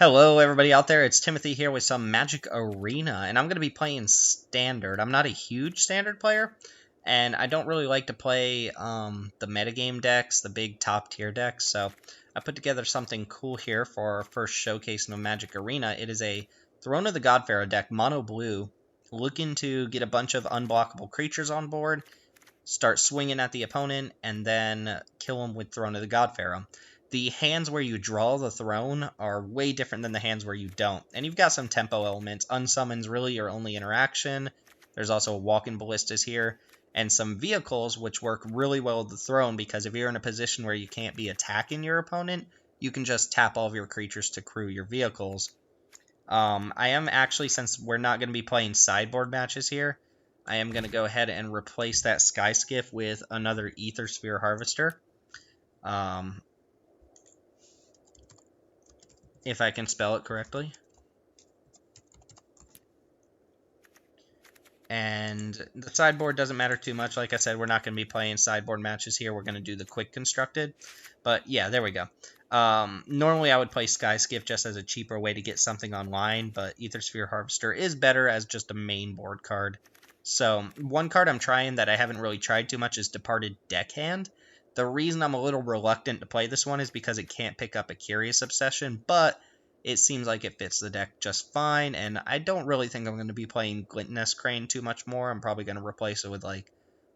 Hello everybody out there, it's Timothy here with some Magic Arena, and I'm going to be playing Standard. I'm not a huge Standard player, and I don't really like to play the metagame decks, the big top tier decks, so I put together something cool here for our first showcase of Magic Arena. It is a Throne of the God-Pharaoh deck, mono blue, looking to get a bunch of unblockable creatures on board, start swinging at the opponent, and then kill them with Throne of the God-Pharaoh. The hands where you draw the throne are way different than the hands where you don't. And you've got some tempo elements. Unsummons really your only interaction. There's also a walk-in ballistas here. And some vehicles which work really well with the throne, because if you're in a position where you can't be attacking your opponent, you can just tap all of your creatures to crew your vehicles. I am actually, since we're not going to be playing sideboard matches here, I am going to go ahead and replace that Sky Skiff with another Ether Sphere Harvester. If I can spell it correctly. And the sideboard doesn't matter too much. Like I said, we're not going to be playing sideboard matches here. We're going to do the quick constructed. But yeah, there we go. Normally I would play Sky Skiff just as a cheaper way to get something online, but Ether Sphere Harvester is better as just a main board card. So one card I'm trying that I haven't really tried too much is Departed Deckhand. The reason I'm a little reluctant to play this one is because it can't pick up a Curious Obsession, but it seems like it fits the deck just fine, and I don't really think I'm going to be playing Glintnest Crane too much more. I'm probably going to replace it with, like,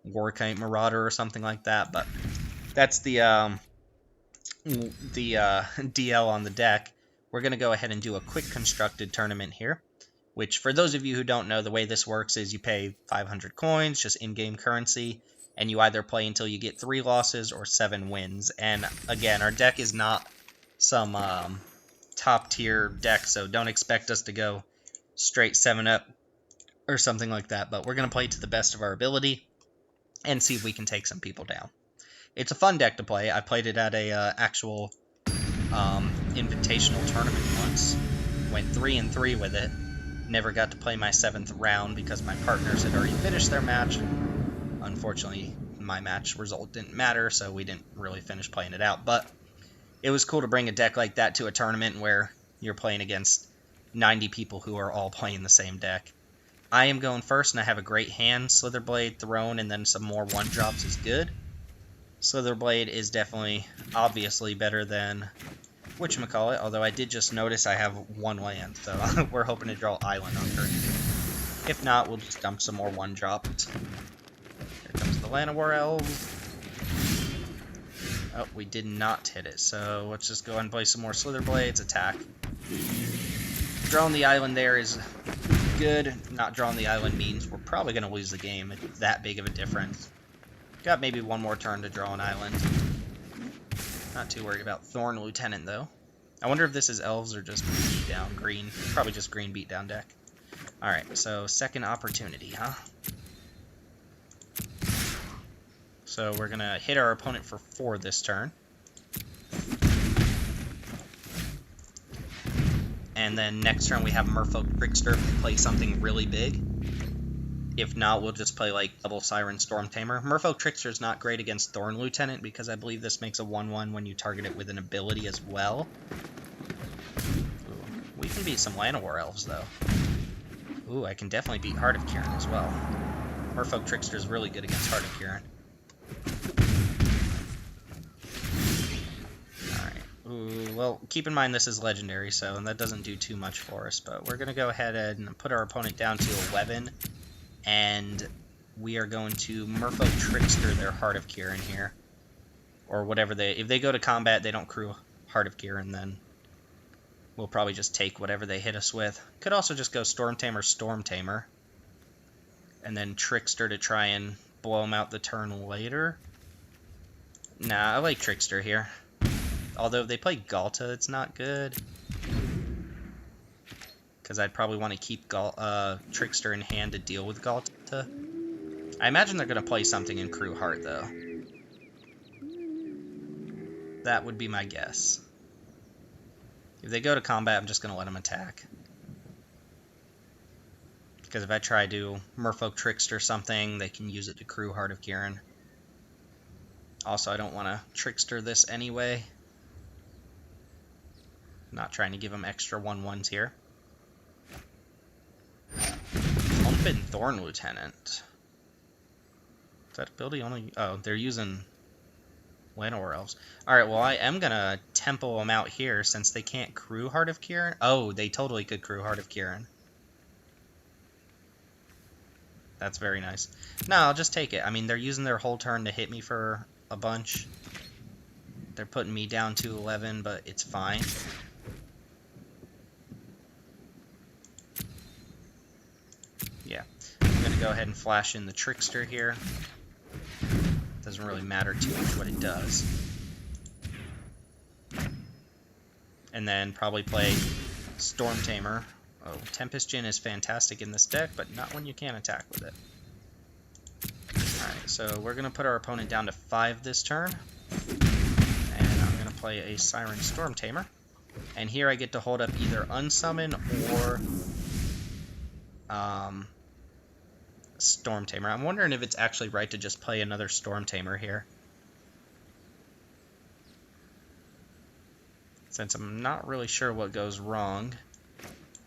Warkite Marauder or something like that, but that's the DL on the deck. We're going to go ahead and do a quick constructed tournament here, which, for those of you who don't know, the way this works is you pay 500 coins, just in-game currency, and you either play until you get 3 losses or 7 wins. And again, our deck is not some top tier deck, so don't expect us to go straight 7-up or something like that, but we're going to play to the best of our ability and see if we can take some people down. It's a fun deck to play. I played it at a actual invitational tournament once. Went 3-3 with it. Never got to play my 7th round because my partners had already finished their match. Unfortunately, my match result didn't matter, so we didn't really finish playing it out. But it was cool to bring a deck like that to a tournament where you're playing against 90 people who are all playing the same deck. I am going first, and I have a great hand. Slitherblade, Throne, and then some more 1-drops is good. Slitherblade is definitely, obviously, better than whatchamacallit, although I did just notice I have 1 land, so we're hoping to draw Island on turn 2. If not, we'll just dump some more 1-drops. Here comes the Llanowar Elves. Oh, we did not hit it, so let's just go ahead and play some more Slitherblades, attack. Drawing the island there is good. Not drawing the island means we're probably going to lose the game. It's that big of a difference. Got maybe 1 more turn to draw an island. Not too worried about Thorn Lieutenant, though. I wonder if this is Elves or just beat down green. Probably just green beatdown deck. Alright, so second opportunity, huh? So we're going to hit our opponent for 4 this turn. And then next turn we have Merfolk Trickster to play something really big. If not, we'll just play like double Siren Storm Tamer. Merfolk Trickster is not great against Thorn Lieutenant because I believe this makes a 1/1 when you target it with an ability as well. Ooh, we can beat some Llanowar Elves though. Ooh, I can definitely beat Heart of Kiran as well. Merfolk Trickster is really good against Heart of Kiran. Ooh, well, keep in mind this is legendary, so that doesn't do too much for us, but we're going to go ahead and put our opponent down to 11, and we are going to Merfolk Trickster their Heart of Kiran here, or whatever if they go to combat, they don't crew Heart of Kiran, then we'll probably just take whatever they hit us with. Could also just go Storm Tamer, and then Trickster to try and blow them out the turn later. Nah, I like Trickster here. Although if they play Galta, it's not good. Because I'd probably want to keep Trickster in hand to deal with Galta. I imagine they're going to play something in Crew Heart, though. That would be my guess. If they go to combat, I'm just going to let them attack. Because if I try to Merfolk Trickster something, they can use it to crew Heart of Kiran. Also, I don't want to Trickster this anyway. Not trying to give them extra 1/1s here. Unblockable Thorn Lieutenant. Is that ability only? Oh, they're using Llanowar Elves. Alright, well, I am gonna tempo them out here since they can't crew Heart of Kiran. Oh, they totally could crew Heart of Kiran. That's very nice. No, I'll just take it. I mean, they're using their whole turn to hit me for a bunch. They're putting me down to 11, but it's fine. Yeah. I'm going to go ahead and flash in the Trickster here. Doesn't really matter too much what it does. And then probably play Storm Tamer. Oh, Tempest Djinn is fantastic in this deck, but not when you can't attack with it. Alright, so we're going to put our opponent down to 5 this turn. And I'm going to play a Siren Storm Tamer. And here I get to hold up either Unsummon or Storm Tamer. I'm wondering if it's actually right to just play another Storm Tamer here, since I'm not really sure what goes wrong.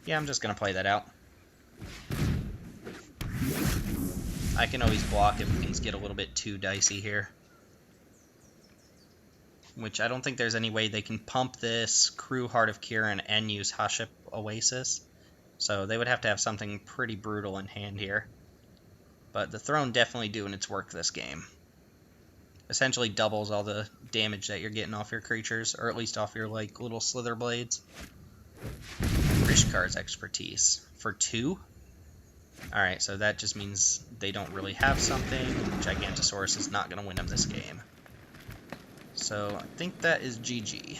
Yeah, I'm just going to play that out. I can always block if things get a little bit too dicey here. Which I don't think there's any way they can pump this, crew Heart of Kiran, and use Hashep Oasis. So they would have to have something pretty brutal in hand here. But the Throne definitely doing its work this game. Essentially doubles all the damage that you're getting off your creatures, or at least off your like little Slither Blades. Rishkar's Expertise for 2? Alright, so that just means they don't really have something. Gigantosaurus is not going to win them this game. So I think that is GG.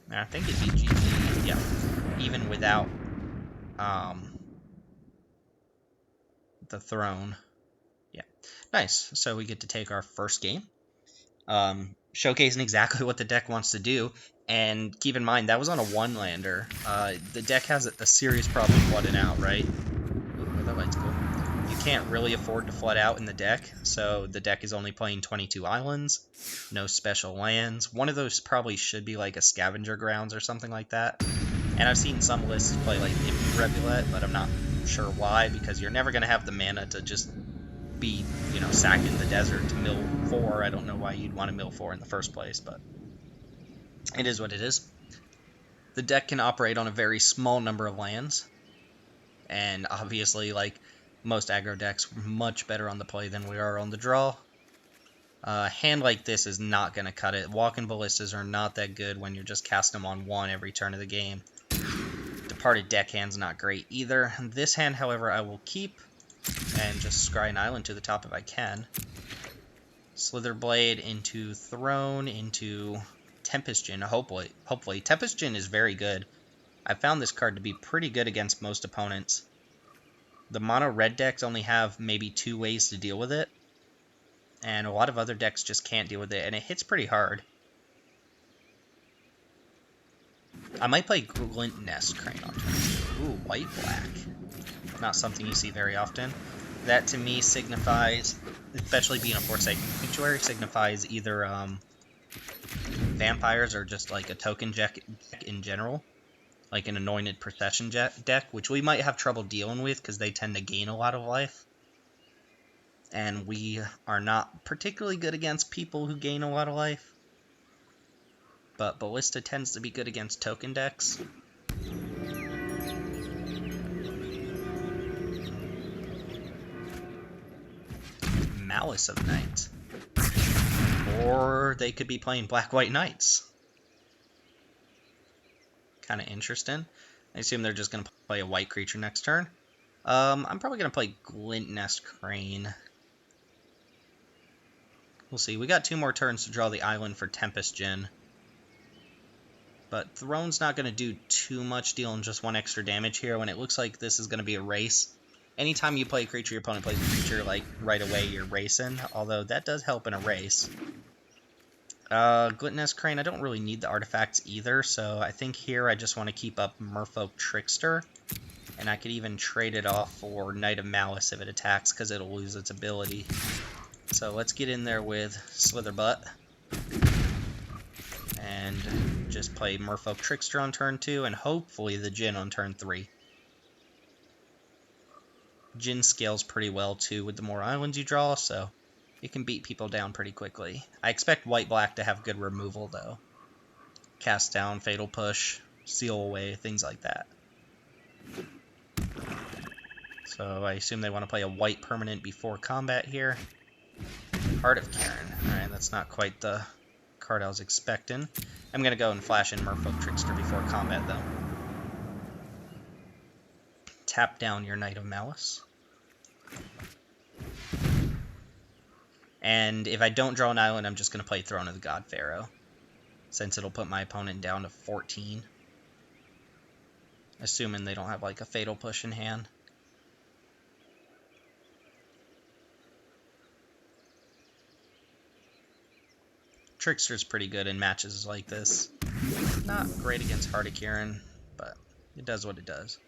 And I think it'd be GG, yeah, even without the Throne. Yeah, nice. So we get to take our first game. Showcasing exactly what the deck wants to do. And keep in mind, that was on a 1-lander. The deck has a serious problem flooding out, right? Ooh, that light's cool. You can't really afford to flood out in the deck, so the deck is only playing 22 islands, no special lands. One of those probably should be like a Scavenger Grounds or something like that. And I've seen some lists play like Nimby Revulet, but I'm not sure why, because you're never going to have the mana to just be, you know, sacked in the desert to mill 4. I don't know why you'd want to mill 4 in the first place, but it is what it is. The deck can operate on a very small number of lands, and obviously, like most aggro decks, we're much better on the play than we are on the draw. A hand like this is not going to cut it. Walking Ballistas are not that good when you're just casting them on 1 every turn of the game. Departed Deckhand's not great either. This hand, however, I will keep and just scry an island to the top if I can. Slitherblade into Throne into Tempest Djinn, hopefully. Tempest Djinn is very good. I found this card to be pretty good against most opponents. The mono red decks only have maybe 2 ways to deal with it, and a lot of other decks just can't deal with it, and it hits pretty hard. I might play Glint Nest Crane on turn 2. Ooh, white-black. Not something you see very often. That to me signifies, especially being a Forsaken Sanctuary, signifies either vampires or just like a token deck in general. Like an Anointed Procession deck, which we might have trouble dealing with because they tend to gain a lot of life. And we are not particularly good against people who gain a lot of life. But Ballista tends to be good against token decks. Malice of Night. Or they could be playing Black-White Knights. Kind of interesting. I assume they're just going to play a white creature next turn. I'm probably going to play Glint Nest Crane. We'll see. We got 2 more turns to draw the island for Tempest Djinn. But Throne's not going to do too much, dealing just 1 extra damage here when it looks like this is going to be a race. Anytime you play a creature, your opponent plays a creature, like, right away you're racing. Although that does help in a race. Glint Nest Crane, I don't really need the artifacts either, so I think here I just want to keep up Merfolk Trickster. And I could even trade it off for Knight of Malice if it attacks, because it'll lose its ability. So let's get in there with Slitherbutt. and just play Merfolk Trickster on turn 2, and hopefully the Djinn on turn 3. Djinn scales pretty well too with the more islands you draw, so you can beat people down pretty quickly. I expect white-black to have good removal though. Cast down, fatal push, seal away, things like that. So I assume they want to play a white permanent before combat here. Heart of Kieran. Alright, that's not quite the card I was expecting. I'm going to go and flash in Merfolk Trickster before combat though. Tap down your Knight of Malice. And if I don't draw an island, I'm just going to play Throne of the God-Pharaoh, since it'll put my opponent down to 14. Assuming they don't have like a fatal push in hand. Trickster's pretty good in matches like this. Not great against Heart of Kieran, but it does what it does.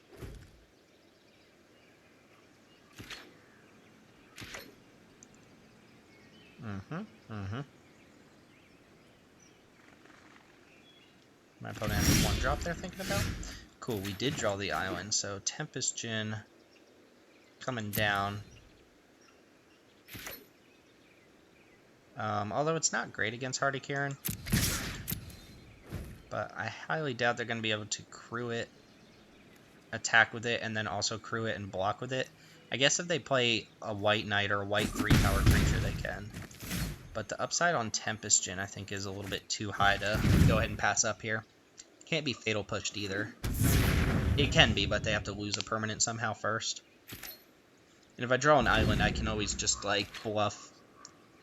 My opponent has one drop they're thinking about. Cool, we did draw the island, so Tempest Djinn coming down. Although it's not great against Heart of Kieran, but I highly doubt they're going to be able to crew it, attack with it, and then also crew it and block with it. I guess if they play a white knight or a white 3-power creature, they can. But the upside on Tempest Djinn, I think, is a little bit too high to go ahead and pass up here. Can't be fatal pushed either. It can be, but they have to lose a permanent somehow first. And if I draw an island, I can always just, like, bluff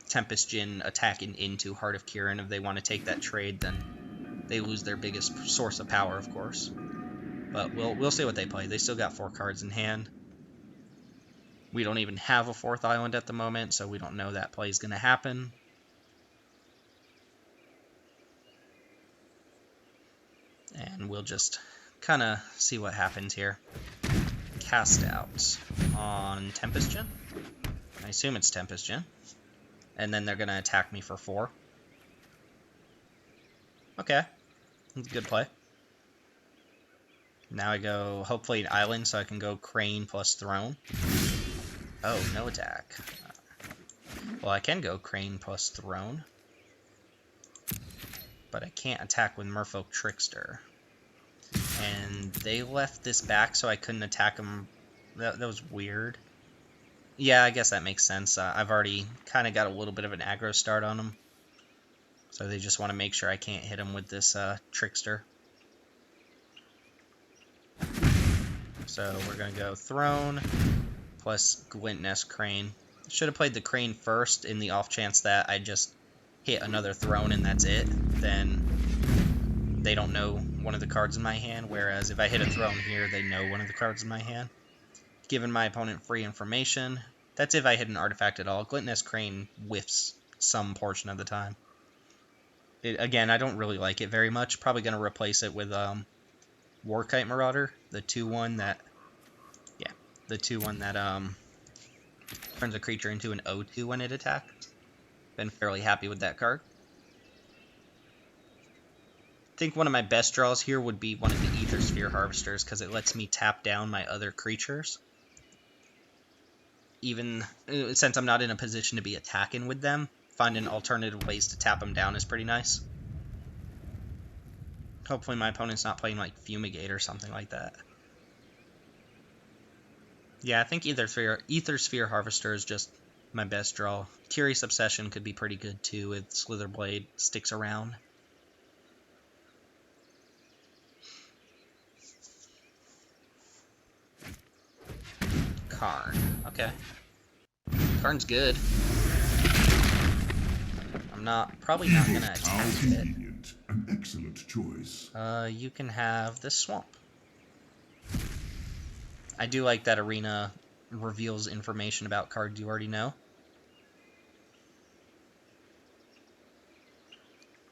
Tempest Djinn attacking into Heart of Kieran. If they want to take that trade, then they lose their biggest source of power, of course. But we'll see what they play. They still got 4 cards in hand. We don't even have a 4th island at the moment, so we don't know that play is going to happen. And we'll just kind of see what happens here. Cast out on Tempest Djinn. I assume it's Tempest Djinn. And then they're going to attack me for 4. Okay. That's a good play. Now I go, hopefully, an island, so I can go Crane plus Throne. Oh, no attack. Well, I can go Crane plus Throne. But I can't attack with Merfolk Trickster. And they left this back so I couldn't attack them. That was weird. Yeah, I guess that makes sense. I've already kind of got a little bit of an aggro start on them. So they just want to make sure I can't hit them with this Trickster. So we're going to go Throne plus Glintnest Crane. Should have played the Crane first in the off chance that I just hit another Throne and that's it. Then they don't know one of the cards in my hand, whereas if I hit a Throne here, they know one of the cards in my hand. Giving my opponent free information. That's if I hit an artifact at all. Glintnest Crane whiffs some portion of the time. Again, I don't really like it very much. Probably going to replace it with Warkite Marauder, the 2-1 that... Yeah, the 2-1 that turns a creature into an 0-2 when it attacks. Been fairly happy with that card. I think one of my best draws here would be one of the Ether Sphere Harvesters, because it lets me tap down my other creatures. Even since I'm not in a position to be attacking with them, finding alternative ways to tap them down is pretty nice. Hopefully my opponent's not playing like Fumigate or something like that. Yeah, I think Ether Sphere Harvester is just my best draw. Curious Obsession could be pretty good too if Slitherblade sticks around. Karn. Okay. Karn's good. I'm probably not gonna attack it. An excellent choice. You can have this swamp. I do like that Arena reveals information about cards you already know.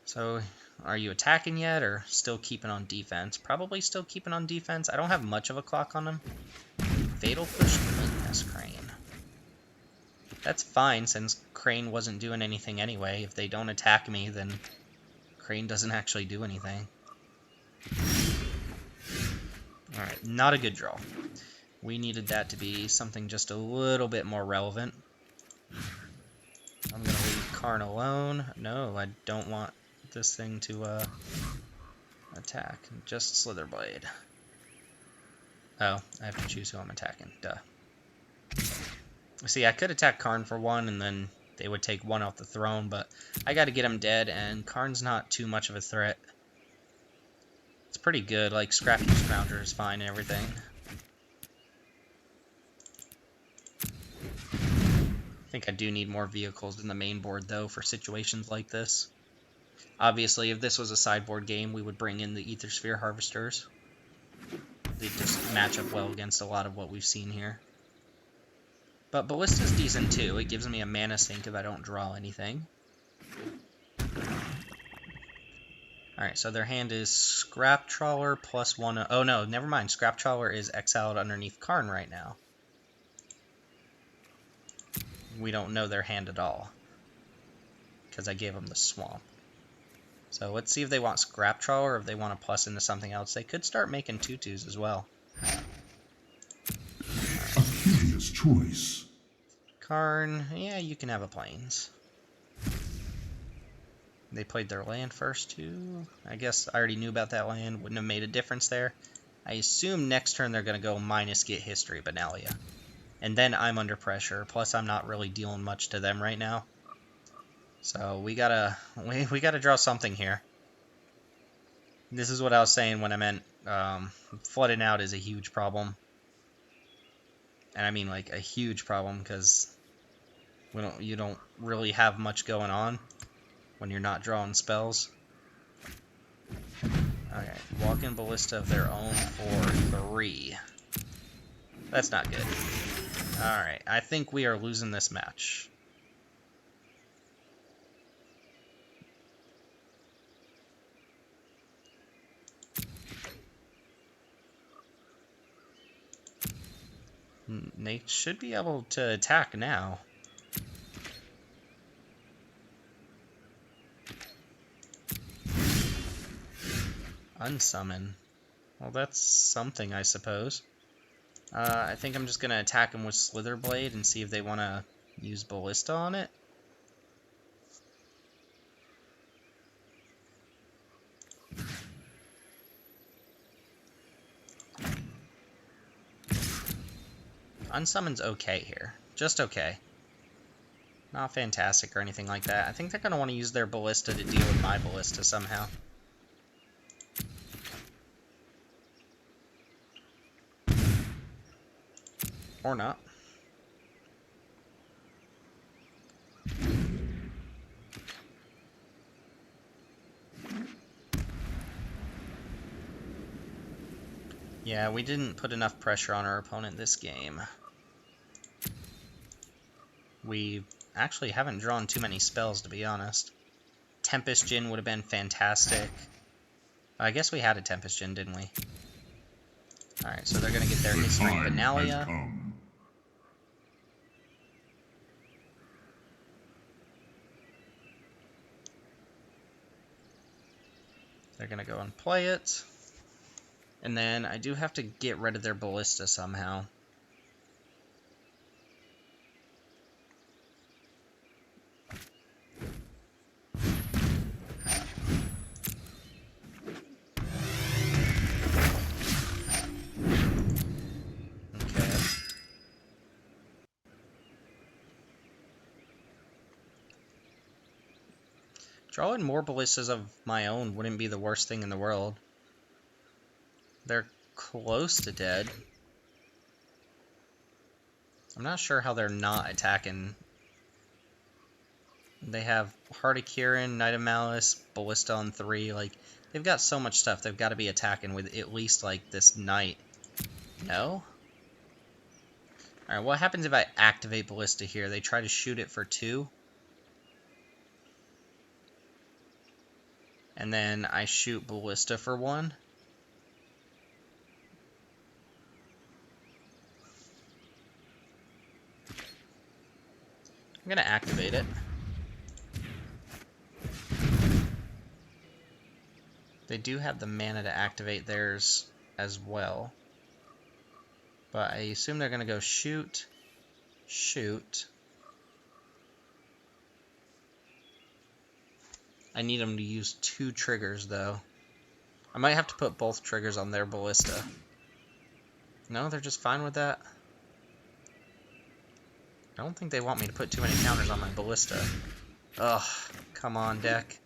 So, are you attacking yet, or still keeping on defense? Probably still keeping on defense. I don't have much of a clock on them. Fatal Push Glintnest Crane. That's fine, since Crane wasn't doing anything anyway. If they don't attack me, then Crane doesn't actually do anything. Alright, not a good draw. We needed that to be something just a little bit more relevant. I'm going to leave Karn alone. No, I don't want this thing to attack. Just Slitherblade. Oh, I have to choose who I'm attacking. Duh. See, I could attack Karn for one, and then they would take one off the throne, but I got to get him dead, and Karn's not too much of a threat. It's pretty good, like, Scrappy Scrounger is fine and everything. I think I do need more vehicles in the main board, though, for situations like this. Obviously, if this was a sideboard game, we would bring in the Aethersphere Harvesters. They just match up well against a lot of what we've seen here. But Ballista's decent, too. It gives me a mana sink if I don't draw anything. Alright, so their hand is Scrap Trawler plus one... Oh, no, never mind. Scrap Trawler is exiled underneath Karn right now. We don't know their hand at all, because I gave them the Swamp. So let's see if they want Scrap Trawler or if they want to plus into something else. They could start making tutus as well. A curious choice. Karn, yeah, you can have a Plains. They played their land first, too. I guess I already knew about that land. Wouldn't have made a difference there. I assume next turn they're going to go minus get History Benalia. And then I'm under pressure. Plus, I'm not really dealing much to them right now. So we gotta draw something here. This is what I was saying when I meant flooding out is a huge problem. And I mean like a huge problem because you don't really have much going on when you're not drawing spells. Okay, Walk-in Ballista of their own for 3. That's not good. Alright, I think we are losing this match. They should be able to attack now. Unsummon. Well, that's something, I suppose. I think I'm just going to attack them with Slitherblade and see if they want to use Ballista on it. Unsummon's okay here. Just okay. Not fantastic or anything like that. I think they're going to want to use their Ballista to deal with my Ballista somehow. Or not. Yeah, we didn't put enough pressure on our opponent this game. We actually haven't drawn too many spells, to be honest. Tempest Djinn would have been fantastic. I guess we had a Tempest Djinn, didn't we? Alright, so they're going to get their History Benalia. They're going to go and play it. And then I do have to get rid of their Ballista somehow. Okay. Drawing more Ballistas of my own wouldn't be the worst thing in the world. They're close to dead. I'm not sure how they're not attacking. They have Heart of Kirin, Knight of Malice, Ballista on 3. Like, they've got so much stuff. They've got to be attacking with at least, like, this Knight. No? Alright, what happens if I activate Ballista here? They try to shoot it for 2. And then I shoot Ballista for 1. I'm going to activate it. They do have the mana to activate theirs as well. But I assume they're going to go shoot, shoot. I need them to use 2 triggers, though. I might have to put both triggers on their ballista. No, they're just fine with that. I don't think they want me to put too many counters on my ballista. Ugh, come on, deck.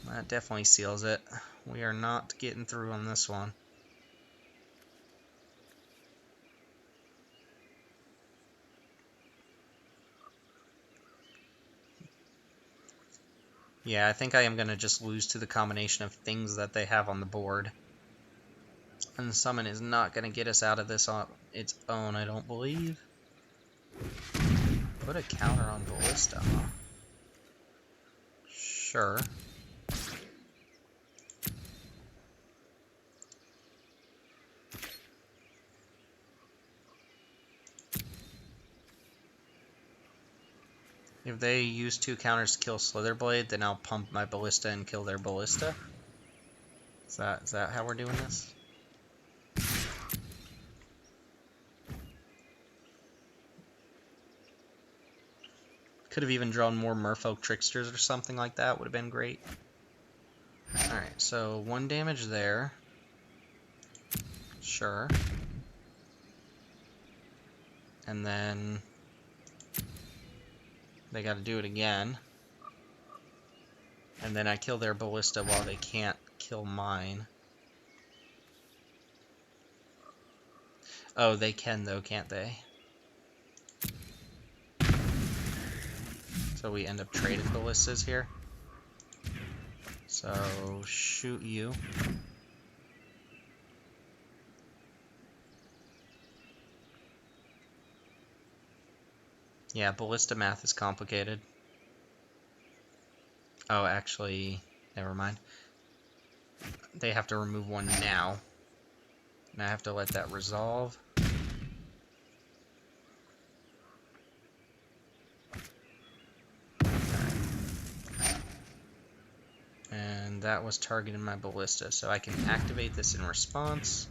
That definitely seals it. We are not getting through on this one. Yeah, I think I am going to just lose to the combination of things that they have on the board. And summon is not going to get us out of this on its own, I don't believe. Put a counter on ballista, huh? Sure. If they use 2 counters to kill Slitherblade, then I'll pump my ballista and kill their ballista. Is that how we're doing this? Could have even drawn more Merfolk Tricksters or something like that. Would have been great. Alright, so 1 damage there. Sure. And then they got to do it again. And then I kill their ballista while they can't kill mine. Oh, they can though, can't they? So we end up trading ballistas here. So shoot you. Yeah, ballista math is complicated. Oh, actually, never mind. They have to remove 1 now. And I have to let that resolve. And that was targeting my ballista, so I can activate this in response.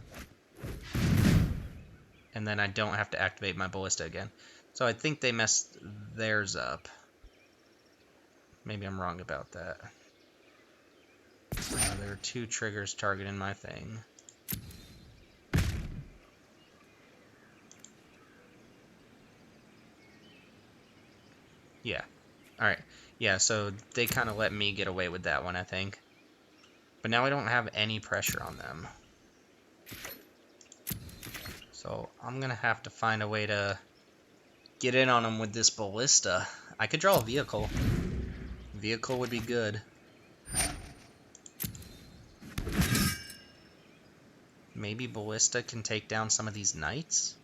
And then I don't have to activate my ballista again. So I think they messed theirs up. Maybe I'm wrong about that. There are 2 triggers targeting my thing. Yeah. Alright. Yeah, so they kind of let me get away with that one, I think. But now I don't have any pressure on them. So I'm going to have to find a way to get in on them with this ballista. I could draw a vehicle. Vehicle would be good. Maybe ballista can take down some of these knights.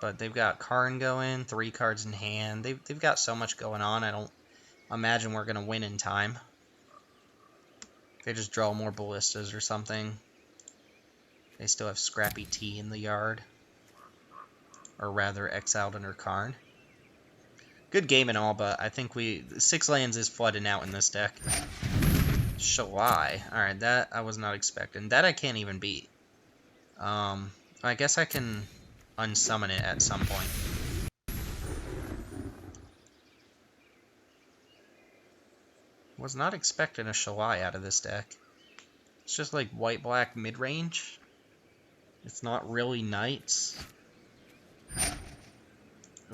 But they've got Karn going, 3 cards in hand. They've got so much going on, I don't imagine we're going to win in time. They just draw more ballistas or something. They still have Scrappy T in the yard. Or rather, exiled under Karn. Good game and all, but I think 6 lands is flooding out in this deck. Shalai. Alright, that I was not expecting. That I can't even beat. I guess I can unsummon it at some point. Was not expecting a Shalai out of this deck. It's just like white-black mid-range. It's not really knights.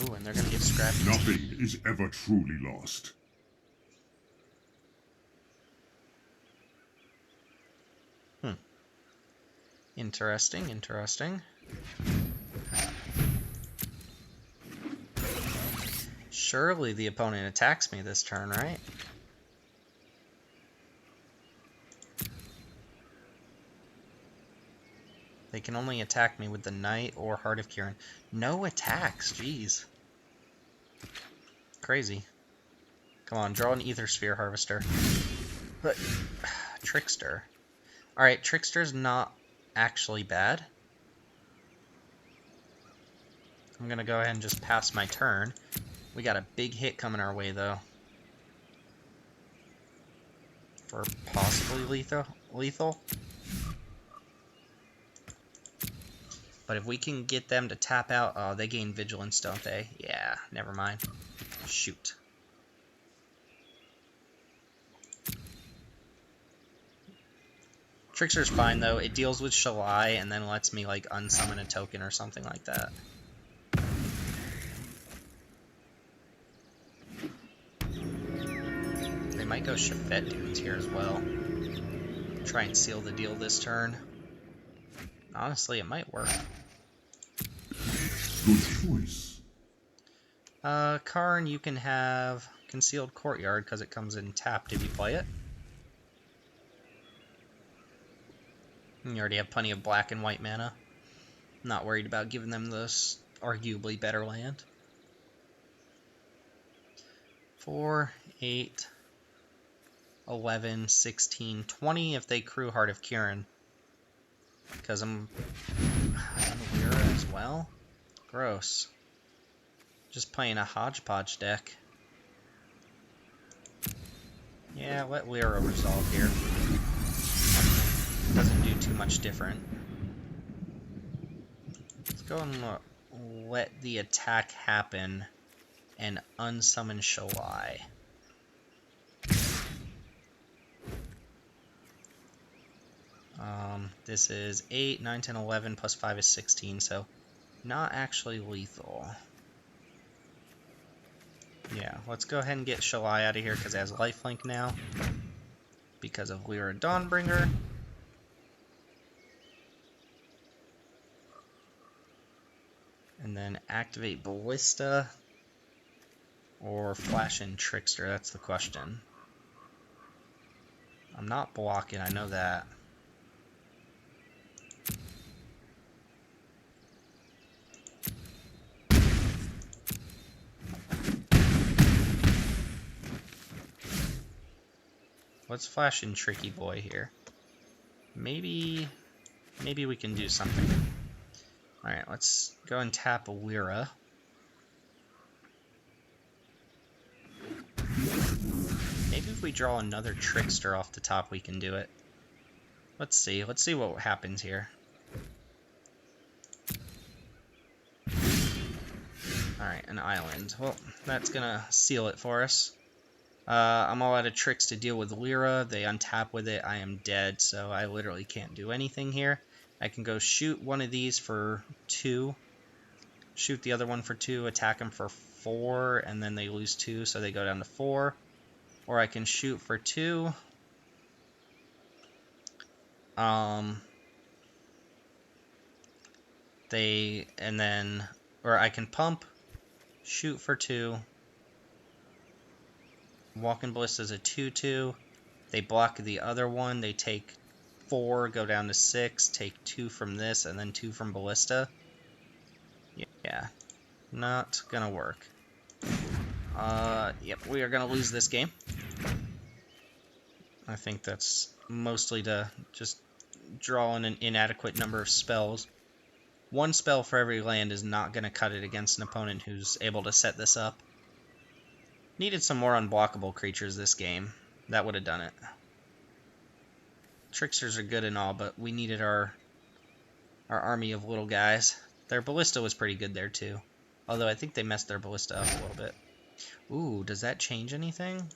Ooh, and they're gonna get Scrappy. Nothing is ever truly lost. Interesting, interesting. Surely the opponent attacks me this turn, right? They can only attack me with the Knight or Heart of Kirin. No attacks, jeez. Crazy. Come on, draw an Ether Sphere Harvester. But, Trickster. Alright, Trickster's not actually bad. I'm gonna go ahead and just pass my turn. We got a big hit coming our way, though. For possibly lethal. But if we can get them to tap out... Oh, they gain vigilance, don't they? Yeah, never mind. Shoot. Trickster's fine, though. It deals with Shalai and then lets me, like, unsummon a token or something like that. They might go Shafet Dunes here as well. Try and seal the deal this turn. Honestly, it might work. Good choice. Karn, you can have Concealed Courtyard because it comes in tapped if you play it. You already have plenty of black and white mana. Not worried about giving them this arguably better land. 4, 8, 11, 16, 20 if they crew Heart of Kirin. Because I'm Lyra as well. Gross. Just playing a hodgepodge deck. Yeah, let Lyra resolve here. Doesn't do too much different. Let's go and let the attack happen and unsummon Shalai. This is 8, 9, 10, 11, plus 5 is 16, so not actually lethal. Yeah, let's go ahead and get Shalai out of here because it has lifelink now. Because of Lyra Dawnbringer. And then activate Ballista. Or Flash in Trickster, that's the question. I'm not blocking, I know that. Let's flash in Tricky Boy here. Maybe we can do something. Alright, let's go and tap a Lyra. Maybe if we draw another Trickster off the top, we can do it. Let's see what happens here. Alright, an island. Well, that's gonna seal it for us. I'm all out of tricks to deal with Lyra. They untap with it. I am dead, so I literally can't do anything here. I can go shoot one of these for 2. Shoot the other one for 2, attack them for 4, and then they lose 2, so they go down to 4. Or I can shoot for 2. Or I can pump, shoot for 2. Walking Ballista is a 2/2. They block the other one. They take 4, go down to 6, take 2 from this, and then 2 from Ballista. Yeah, not gonna work. Yep, we are gonna lose this game. I think that's mostly to just draw in an inadequate number of spells. 1 spell for every land is not gonna cut it against an opponent who's able to set this up. Needed some more unblockable creatures this game. That would have done it. Tricksters are good and all, but we needed our army of little guys. Their Ballista was pretty good there too. Although I think they messed their Ballista up a little bit. Ooh, does that change anything?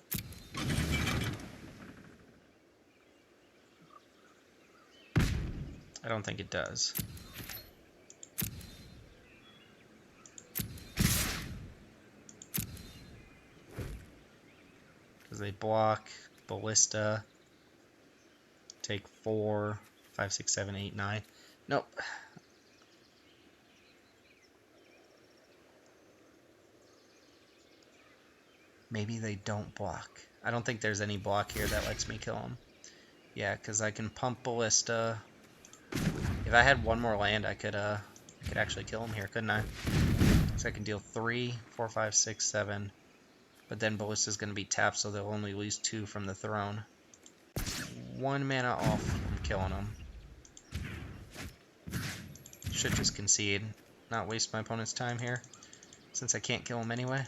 I don't think it does. Because they block Ballista. Take 4, 5, 6, 7, 8, 9. Nope. Maybe they don't block. I don't think there's any block here that lets me kill them. Yeah, because I can pump Ballista. If I had one more land, I could actually kill him here, couldn't I? So I can deal 3, 4, 5, 6, 7. But then Ballista's going to be tapped, so they'll only lose 2 from the throne. 1 mana off from killing them. Should just concede. Not waste my opponent's time here, since I can't kill him anyway.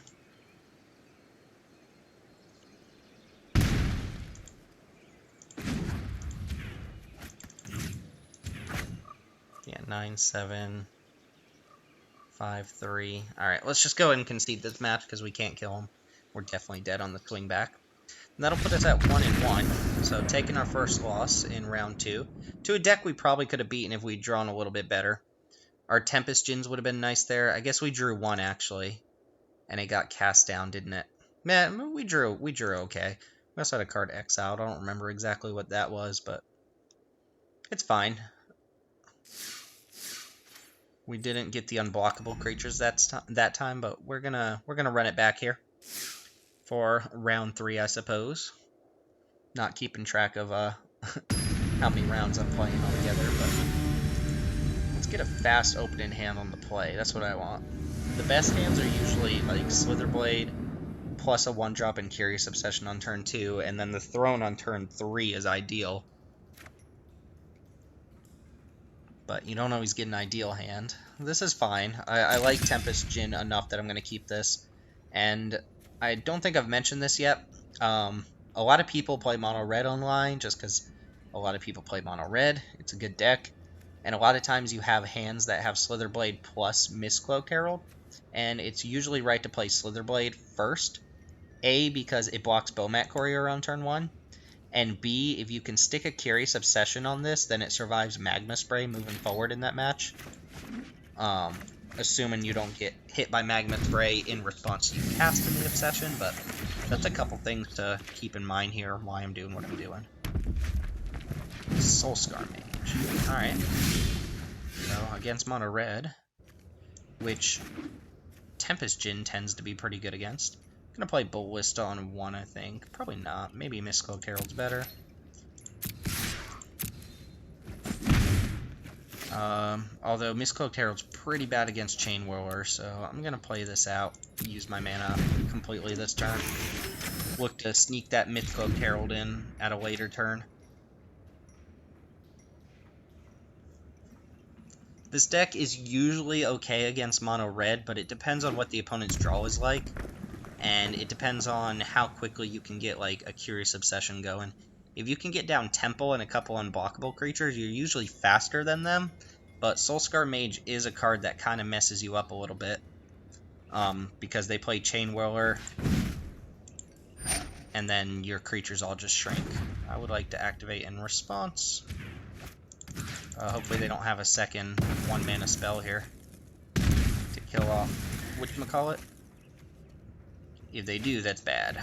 9-7, 5-3. Alright, let's just go ahead and concede this match because we can't kill him. We're definitely dead on the swing back. And that'll put us at 1-1. So taking our first loss in round 2. To a deck we probably could have beaten if we'd drawn a little bit better. Our Tempest Djinns would have been nice there. I guess we drew one actually. And it got cast down, didn't it? Man, we drew okay. We also had a card exiled. I don't remember exactly what that was, but it's fine. We didn't get the unblockable creatures that time, but we're gonna run it back here for round 3, I suppose. Not keeping track of how many rounds I'm playing altogether, but let's get a fast opening hand on the play. That's what I want. The best hands are usually like Slitherblade plus a 1-drop and Curious Obsession on turn 2, and then the Throne on turn 3 is ideal. But you don't always get an ideal hand. This is fine. I like Tempest Djinn enough that I'm going to keep this. And I don't think I've mentioned this yet. A lot of people play Mono Red online just because a lot of people play Mono Red. It's a good deck. And a lot of times you have hands that have Slitherblade plus Mistcloak Herald. And it's usually right to play Slitherblade first. A, because it blocks Bomat Courier on turn 1. And B, if you can stick a Curious Obsession on this, then it survives Magma Spray moving forward in that match. Assuming you don't get hit by Magma Spray in response to you casting the Obsession, but that's a couple things to keep in mind here why I'm doing what I'm doing. Soulscar Mage. Alright. So, against Mono Red, which Tempest Djinn tends to be pretty good against. I'm going to play Ballista on 1, I think. Probably not. Maybe Mistcloak Herald's better. Although Mistcloak Herald's pretty bad against Chain Whirler, so I'm going to play this out. Use my mana completely this turn. Look to sneak that Mistcloak Herald in at a later turn. This deck is usually okay against Mono Red, but it depends on what the opponent's draw is like. And it depends on how quickly you can get, like, a Curious Obsession going. If you can get down Temple and a couple unblockable creatures, you're usually faster than them. But Soulscar Mage is a card that kind of messes you up a little bit. Because they play Chain Whirler, and then your creatures all just shrink. I would like to activate in response. Hopefully they don't have a second 1-mana spell here to kill off whatchamacallit. If they do, that's bad.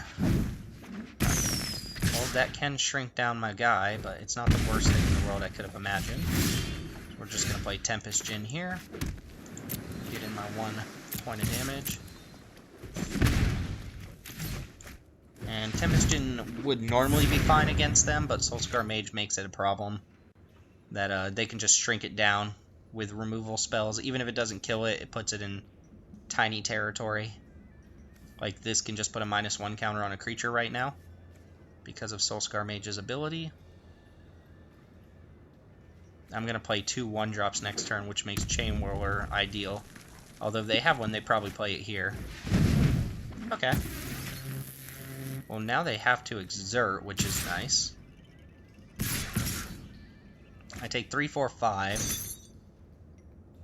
Well, that can shrink down my guy, but it's not the worst thing in the world I could have imagined. So we're just going to play Tempest Djinn here. Get in my 1 point of damage. And Tempest Djinn would normally be fine against them, but Soulscar Mage makes it a problem. That they can just shrink it down with removal spells. Even if it doesn't kill it, it puts it in tiny territory. Like, this can just put a -1 counter on a creature right now because of Soulscar Mage's ability. I'm going to play 2 1-drops next turn, which makes Chain Whirler ideal. Although if they have one, they probably play it here. Okay. Well, now they have to exert, which is nice. I take 3, 4, 5,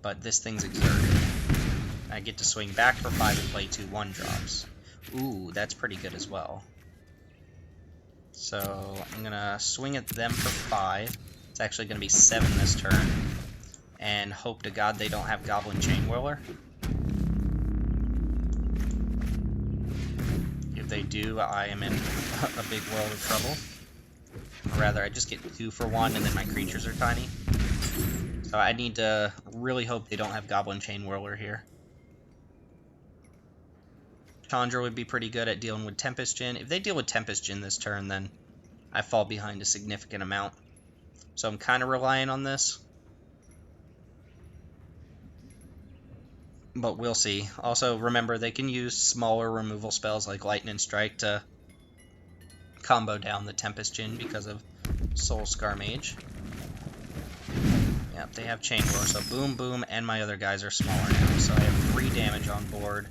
but this thing's exerted. I get to swing back for 5 and play 2 1-drops. Ooh, that's pretty good as well. So I'm gonna swing at them for 5. It's actually gonna be 7 this turn, and hope to God they don't have Goblin Chain Whirler. If they do, I am in a big world of trouble. Or rather, I just get 2 for 1, and then my creatures are tiny. So I need to really hope they don't have Goblin Chain Whirler here. Chandra would be pretty good at dealing with Tempest Djinn. If they deal with Tempest Djinn this turn, then I fall behind a significant amount. So I'm kind of relying on this. But we'll see. Also, remember, they can use smaller removal spells like Lightning Strike to combo down the Tempest Djinn because of Soulscar Mage. Yep, they have Chain Whirler, so boom, boom, and my other guys are smaller now. So I have 3 damage on board.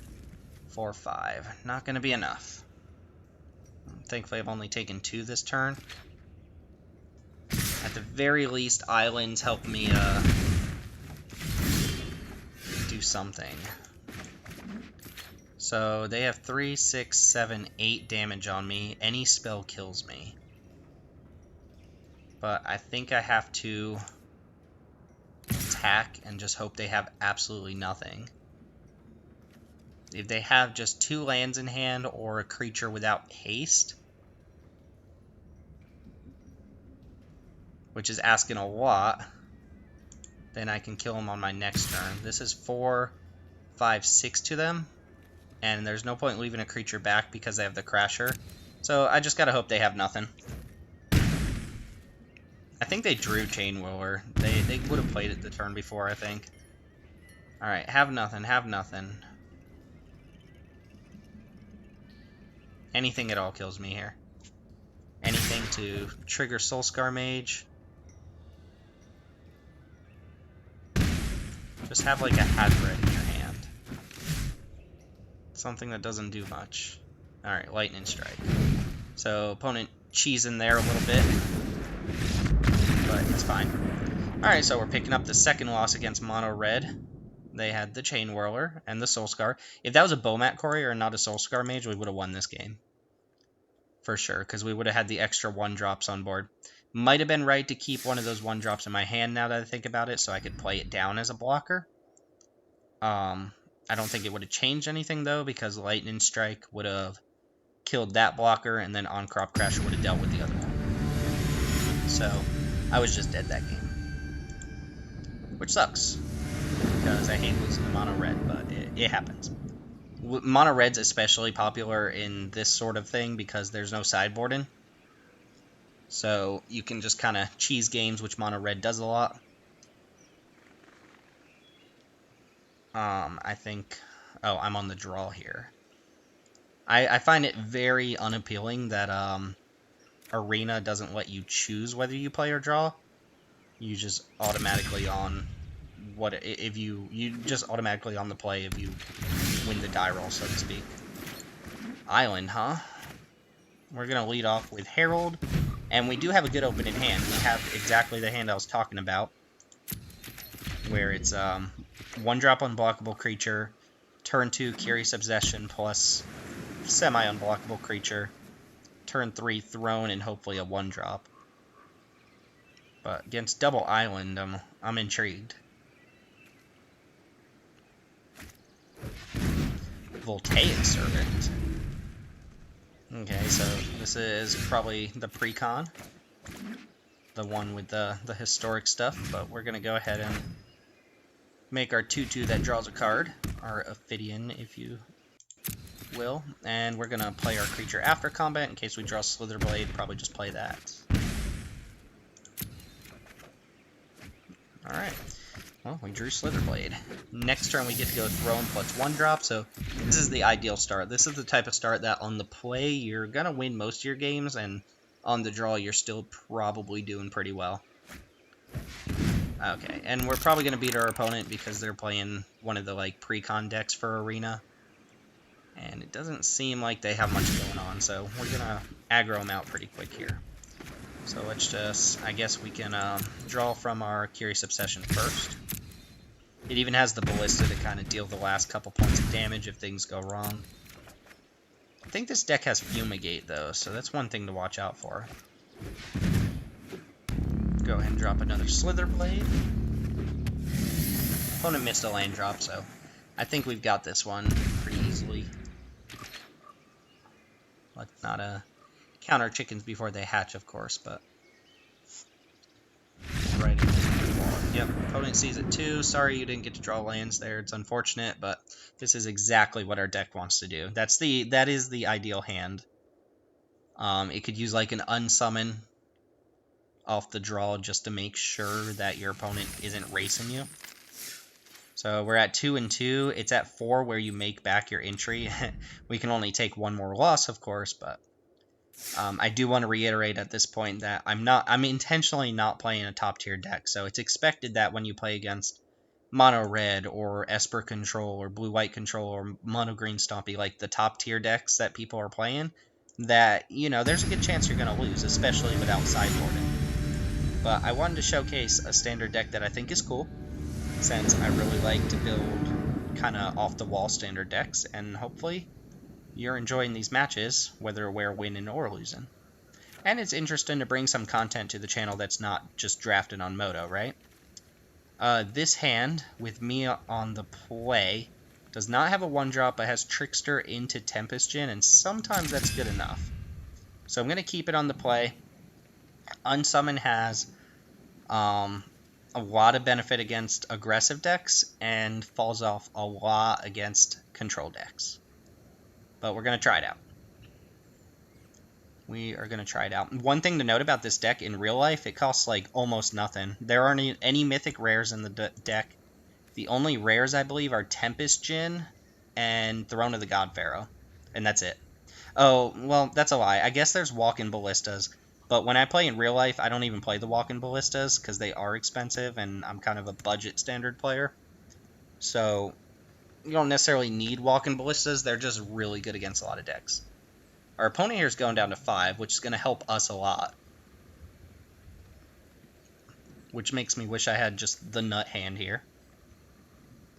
4, 5. Not going to be enough. Thankfully, I've only taken 2 this turn. At the very least, islands help me something. So they have 3, 6, 7, 8 damage on me. Any spell kills me. But I think I have to attack and just hope they have absolutely nothing. If they have just 2 lands in hand or a creature without haste, which is asking a lot, then I can kill them on my next turn. This is 4, 5, 6 to them, and there's no point leaving a creature back because they have the Crasher. So I just gotta hope they have nothing. I think they drew Chain Whirler. They would have played it the turn before, I think. Alright, have nothing, have nothing. Anything at all kills me here. Anything to trigger Soulscar Mage. Just have like a Hadret in your hand. Something that doesn't do much. Alright, Lightning Strike. So opponent cheesing there a little bit. But it's fine. Alright, so we're picking up the second loss against Mono Red. They had the Chain Whirler and the Soulscar. If that was a Bomat Courier and not a Soulscar Mage, we would have won this game. For sure, because we would have had the extra 1-drops on board. Might have been right to keep one of those 1-drops in my hand now that I think about it, so I could play it down as a blocker. I don't think it would have changed anything, though, because Lightning Strike would have killed that blocker, and then On-Crop Crasher would have dealt with the other one. So, I was just dead that game. Which sucks, because I hate losing to Mono Red, but it happens. Mono Red's especially popular in this sort of thing because there's no sideboarding. So you can just kind of cheese games, which Mono Red does a lot. I think... Oh, I'm on the draw here. I find it very unappealing that Arena doesn't let you choose whether you play or draw. You just automatically on... You just automatically on the play if you win the die roll, so to speak. Island, huh? We're going to lead off with Herald, and we do have a good opening hand. We have exactly the hand I was talking about, where it's 1-drop unblockable creature, turn 2 Curious Obsession plus semi-unblockable creature, turn 3 Throne, and hopefully a 1-drop. But against double Island, I'm intrigued. Voltaic Servant. Okay, so this is probably the pre-con. The one with the historic stuff, but we're going to go ahead and make our 2/2 that draws a card. Our Ophidian, if you will. And we're going to play our creature after combat in case we draw Slitherblade. Probably just play that. Alright. Well, we drew Slitherblade. Next turn we get to go Throne plus 1-drop, so this is the ideal start. This is the type of start that on the play you're going to win most of your games, and on the draw you're still probably doing pretty well. Okay, and we're probably going to beat our opponent because they're playing one of the like pre-con decks for Arena. And it doesn't seem like they have much going on, so we're going to aggro them out pretty quick here. So let's just, I guess we can draw from our Curious Obsession first. It even has the Ballista to kind of deal the last couple points of damage if things go wrong. I think this deck has Fumigate though, so that's one thing to watch out for. Go ahead and drop another Slitherblade. Opponent missed a land drop, so I think we've got this one pretty easily. Let's not counter chickens before they hatch, of course, but right into the wall. Yep, opponent sees it too. Sorry you didn't get to draw lands there. It's unfortunate, but this is exactly what our deck wants to do. That is the ideal hand. It could use like an unsummon off the draw just to make sure that your opponent isn't racing you. So we're at 2 and 2. It's at 4 where you make back your entry. We can only take one more loss, of course, but I do want to reiterate at this point that I'm intentionally not playing a top tier deck. So it's expected that when you play against Mono Red or Esper Control or Blue White Control or Mono Green Stompy, like the top tier decks that people are playing, that, you know, there's a good chance you're going to lose, especially without sideboarding. But I wanted to showcase a standard deck that I think is cool, since I really like to build kind of off-the-wall standard decks, and hopefully you're enjoying these matches, whether we're winning or losing. And it's interesting to bring some content to the channel that's not just drafted on Moto, right? This hand, with me on the play, does not have a 1-drop, but has Trickster into Tempest Djinn, and sometimes that's good enough. So I'm going to keep it on the play. Unsummon has a lot of benefit against aggressive decks, and falls off a lot against control decks. But we're going to try it out. We are going to try it out. One thing to note about this deck in real life, it costs like almost nothing. There aren't any mythic rares in the deck. The only rares, I believe, are Tempest Djinn and Throne of the God-Pharaoh. And that's it. Oh, well, that's a lie. I guess there's Walk-in Ballistas. But when I play in real life, I don't even play the Walk-in Ballistas because they are expensive and I'm kind of a budget standard player. So you don't necessarily need Walk-in Ballistas. They're just really good against a lot of decks. Our opponent here is going down to 5, which is going to help us a lot. Which makes me wish I had just the nut hand here.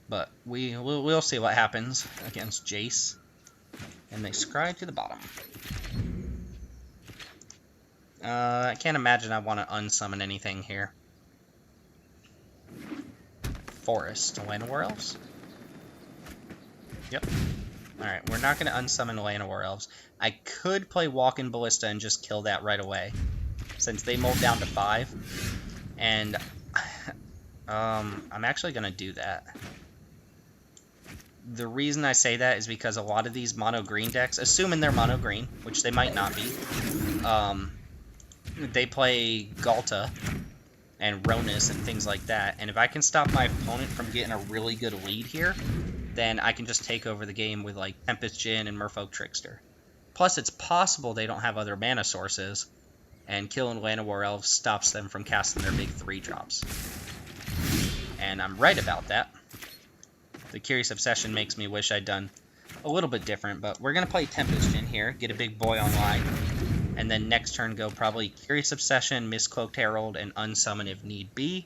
But we'll see what happens against Jace. And they scry to the bottom. I can't imagine I want to unsummon anything here. Forest. Llanowar Elves? Yep. Alright, we're not going to unsummon Llanowar Elves. I could play Walk-in Ballista and just kill that right away, since they mold down to 5. And I'm actually going to do that. The reason I say that is because a lot of these mono-green decks, assuming they're mono-green, which they might not be, they play Galta and Ronus and things like that. And if I can stop my opponent from getting a really good lead here, then I can just take over the game with like Tempest Djinn and Merfolk Trickster. Plus, it's possible they don't have other mana sources, and killing Llanowar Elves stops them from casting their big 3-drops. And I'm right about that. The Curious Obsession makes me wish I'd done a little bit different, but we're going to play Tempest Djinn here, get a big boy online, and then next turn go probably Curious Obsession, Mistcloaked Herald, and Unsummon if need be.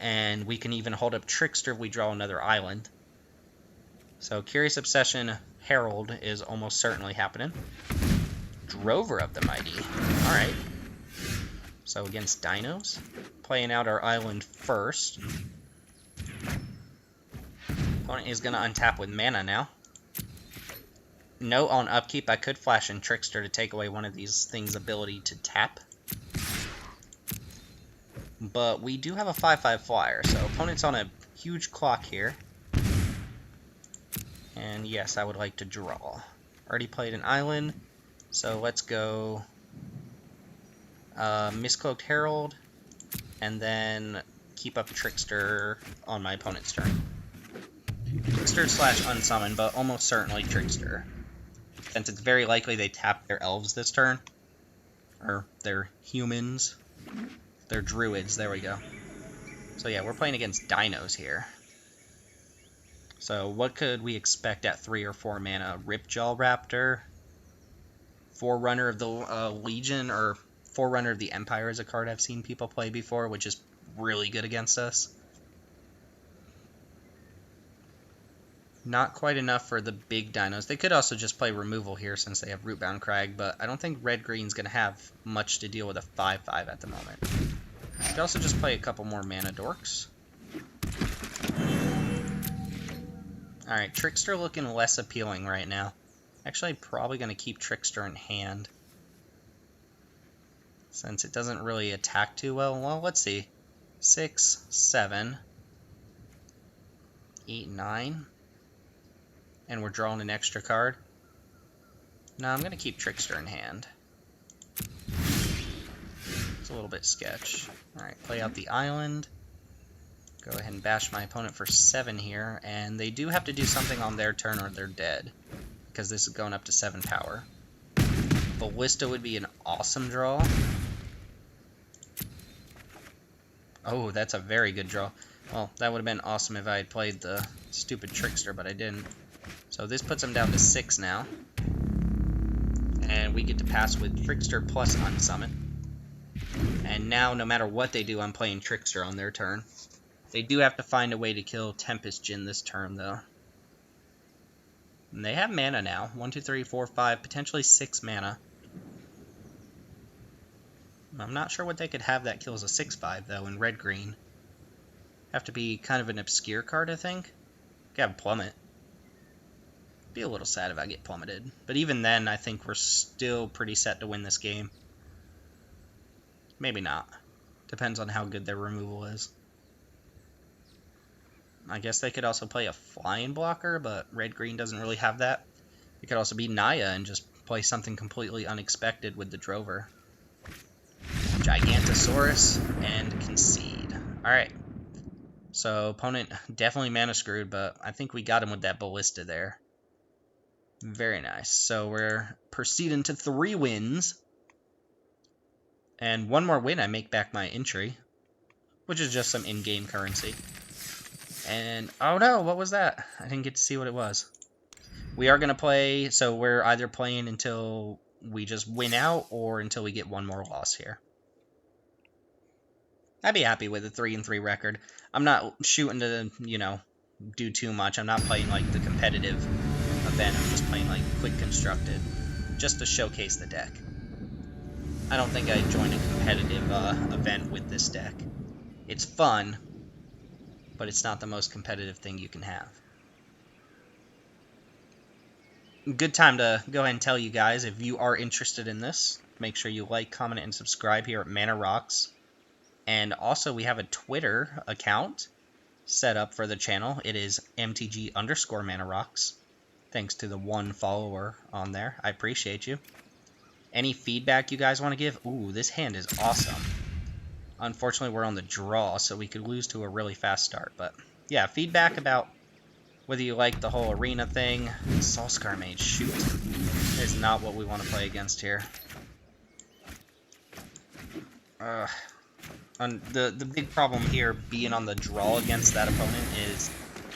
And we can even hold up Trickster if we draw another island. So Curious Obsession, Herald is almost certainly happening. Drover of the Mighty. Alright. So against Dinos. Playing out our island first. Opponent is going to untap with mana now. Note on upkeep, I could flash in Trickster to take away one of these things' ability to tap. But we do have a 5/5 flyer, so opponent's on a huge clock here. And yes, I would like to draw. Already played an island, so let's go Mistcloaked Herald, and then keep up Trickster on my opponent's turn. Trickster / Unsummon, but almost certainly Trickster. Since it's very likely they tap their elves this turn. Or their humans. Their druids, there we go. So yeah, we're playing against dinos here. So what could we expect at 3 or 4 mana? Ripjaw Raptor, Forerunner of the Legion, or Forerunner of the Empire is a card I've seen people play before, which is really good against us. Not quite enough for the big dinos. They could also just play removal here since they have Rootbound Crag, but I don't think red-green's going to have much to deal with a 5/5 at the moment. Could also just play a couple more mana dorks. Alright, Trickster looking less appealing right now. Actually, probably going to keep Trickster in hand, since it doesn't really attack too well. Well, let's see. 6, 7, 8, 9. And we're drawing an extra card. No, I'm going to keep Trickster in hand. It's a little bit sketch. Alright, play out the island. Go ahead and bash my opponent for 7 here. And they do have to do something on their turn or they're dead, because this is going up to 7 power. Ballista would be an awesome draw. Oh, that's a very good draw. Well, that would have been awesome if I had played the stupid Trickster, but I didn't. So this puts them down to 6 now. And we get to pass with Trickster plus Unsummon. And now, no matter what they do, I'm playing Trickster on their turn. They do have to find a way to kill Tempest Djinn this turn, though. And they have mana now. 1, 2, 3, 4, 5, potentially 6 mana. I'm not sure what they could have that kills a 6/5, though, in red-green. Have to be kind of an obscure card, I think. Could have Plummet. Be a little sad if I get plummeted. But even then, I think we're still pretty set to win this game. Maybe not. Depends on how good their removal is. I guess they could also play a flying blocker, but red-green doesn't really have that. It could also be Naya and just play something completely unexpected with the Drover. Gigantosaurus and concede. Alright. So, opponent definitely mana screwed, but I think we got him with that Ballista there. Very nice. So, we're proceeding to 3 wins. And 1 more win, I make back my entry, which is just some in-game currency. And, oh no, what was that? I didn't get to see what it was. We are going to play, so we're either playing until we just win out or until we get 1 more loss here. I'd be happy with a 3-3 record. I'm not shooting to, you know, do too much. I'm not playing like the competitive event. I'm just playing like quick constructed, just to showcase the deck. I don't think I'd join a competitive event with this deck. It's fun, but it's not the most competitive thing you can have. Good time to go ahead and tell you guys, if you are interested in this, make sure you like, comment, and subscribe here at Mana Rocks. And also, we have a Twitter account set up for the channel. It is MTG_Mana Rocks. Thanks to the 1 follower on there. I appreciate you. Any feedback you guys want to give? Ooh, this hand is awesome. Unfortunately, we're on the draw, so we could lose to a really fast start. But, yeah, feedback about whether you like the whole arena thing. Soulscar Mage, shoot. That is not what we want to play against here. The big problem here, being on the draw against that opponent, is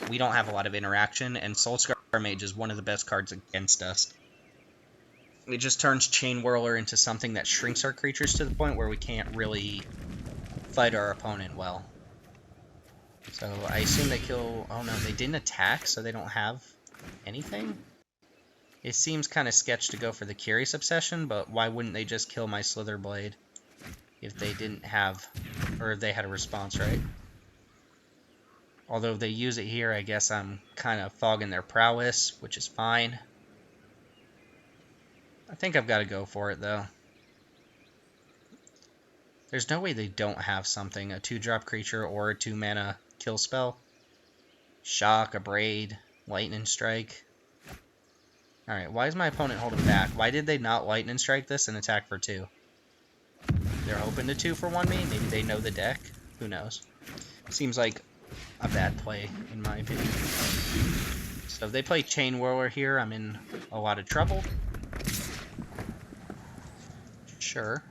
we don't have a lot of interaction, and Soulscar Mage is one of the best cards against us. It just turns Chain Whirler into something that shrinks our creatures to the point where we can't really fight our opponent well. So I assume they kill... Oh no, they didn't attack, so they don't have anything? It seems kind of sketch to go for the Curious Obsession, but why wouldn't they just kill my Slitherblade if they didn't have... Or if they had a response, right? Although if they use it here, I guess I'm kind of fogging their prowess, which is fine. I think I've got to go for it, though. There's no way they don't have something. A 2-drop creature or a 2-mana kill spell. Shock, Abrade, Lightning Strike. Alright, why is my opponent holding back? Why did they not Lightning Strike this and attack for 2? They're hoping to 2 for 1 me? Maybe they know the deck? Who knows? Seems like a bad play, in my opinion. So if they play Chain Whirler here, I'm in a lot of trouble. Sure.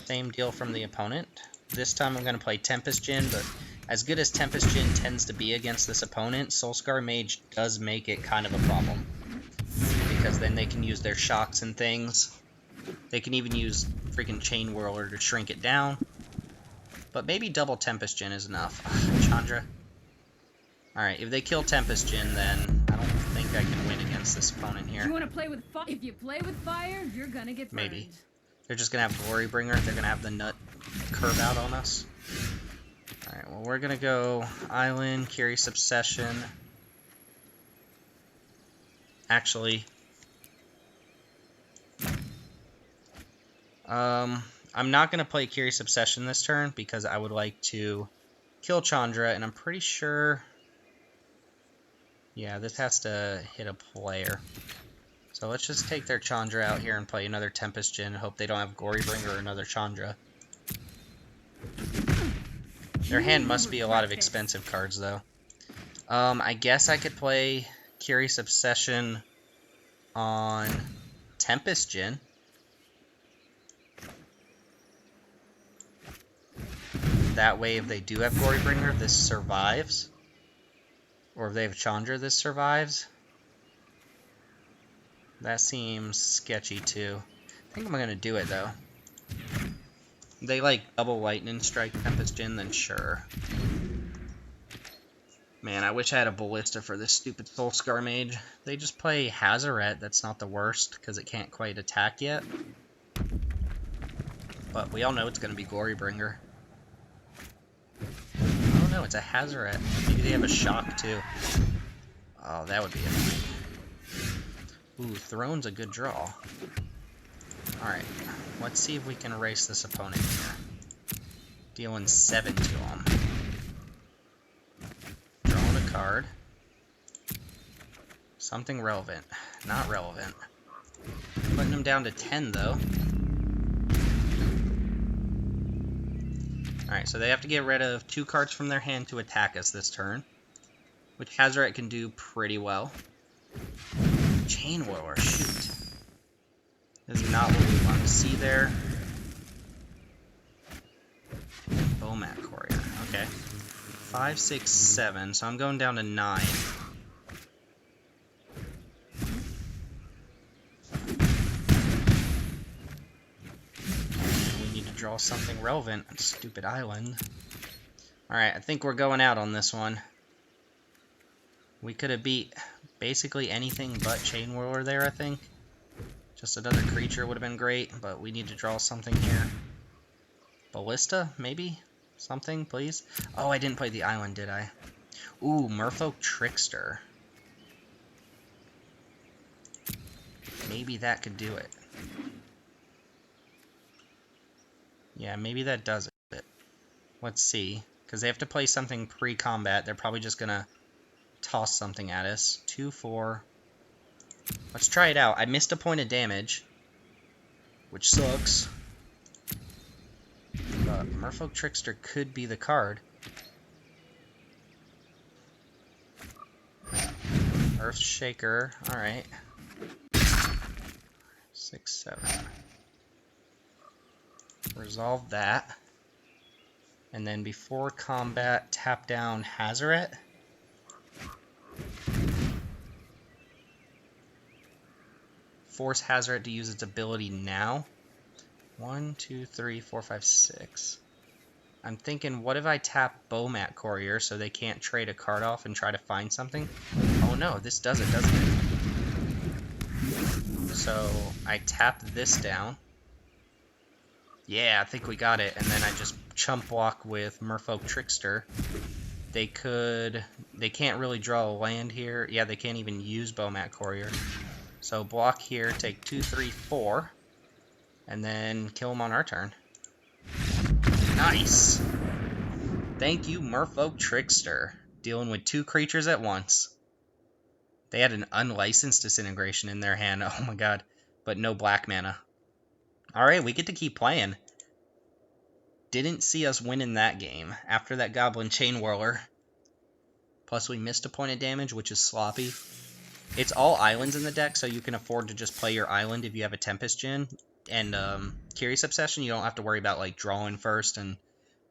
Same deal from the opponent. This time I'm going to play Tempest Djinn, but as good as Tempest Djinn tends to be against this opponent, Soulscar Mage does make it kind of a problem. Because then they can use their shocks and things. They can even use freaking Chain Whirler to shrink it down. But maybe double Tempest Djinn is enough. Chandra. Alright, if they kill Tempest Djinn, then I don't think I can win against this opponent here. You want to play with fire? If you play with fire, you're gonna get burned. Maybe. They're just gonna have Glorybringer. They're gonna have the nut curve out on us. Alright, well, we're gonna go Island, Curious Obsession. Actually, I'm not gonna play Curious Obsession this turn because I would like to kill Chandra, and I'm pretty sure... Yeah, this has to hit a player. So let's just take their Chandra out here and play another Tempest Djinn and hope they don't have Glorybringer or another Chandra. Their hand must be a lot of expensive cards, though. I guess I could play Curious Obsession on Tempest Djinn. That way, if they do have Glorybringer, this survives. Or if they have Chandra, this survives. That seems sketchy, too. I think I'm going to do it, though. They like double lightning strike Tempest Djinn, then sure. Man, I wish I had a ballista for this stupid Soulscar mage. They just play Hazaret. That's not the worst, because it can't quite attack yet. But we all know it's going to be Glorybringer. Oh no, it's a Hazaret. Maybe they have a shock too. Oh, that would be it. Ooh, Throne's a good draw. Alright, let's see if we can erase this opponent here. Dealing 7 to him. Drawing a card. Something relevant. Not relevant. Putting him down to 10 though. Alright, so they have to get rid of 2 cards from their hand to attack us this turn. Which Hazaret can do pretty well. Chain Whirler, shoot. This is not what we want to see there. Bomat Courier, okay. 5, 6, 7, so I'm going down to 9. And we need to draw something relevant. Stupid island. Alright, I think we're going out on this one. We could have beat basically anything but Chain Whirler there, I think. Just another creature would have been great, but we need to draw something here. Ballista, maybe? Something, please? Oh, I didn't play the island, did I? Ooh, Merfolk Trickster. Maybe that could do it. Yeah, maybe that does it. Let's see. Because they have to play something pre-combat. They're probably just going to toss something at us. 2, 4. Let's try it out. I missed a point of damage, which sucks. But Merfolk Trickster could be the card. Earthshaker. Alright. 6, 7. Resolve that. And then before combat, tap down Hazaret. Force Hazaret to use its ability now. 1, 2, 3, 4, 5, 6. I'm thinking, what if I tap Bomat Courier so they can't trade a card off and try to find something? Oh no, this does it, doesn't it? So I tap this down. Yeah, I think we got it. And then I just chump block with Merfolk Trickster. They can't really draw a land here. Yeah, they can't even use Bomat Courier. So block here, take 2, 3, 4, and then kill him on our turn. Nice! Thank you, Merfolk Trickster. Dealing with 2 creatures at once. They had an unlicensed disintegration in their hand, oh my god, but no black mana. Alright, we get to keep playing. Didn't see us winning that game after that Goblin Chain Whirler. Plus we missed a point of damage, which is sloppy. It's all islands in the deck, so you can afford to just play your island if you have a Tempest Djinn. And Curious Obsession, you don't have to worry about like drawing first and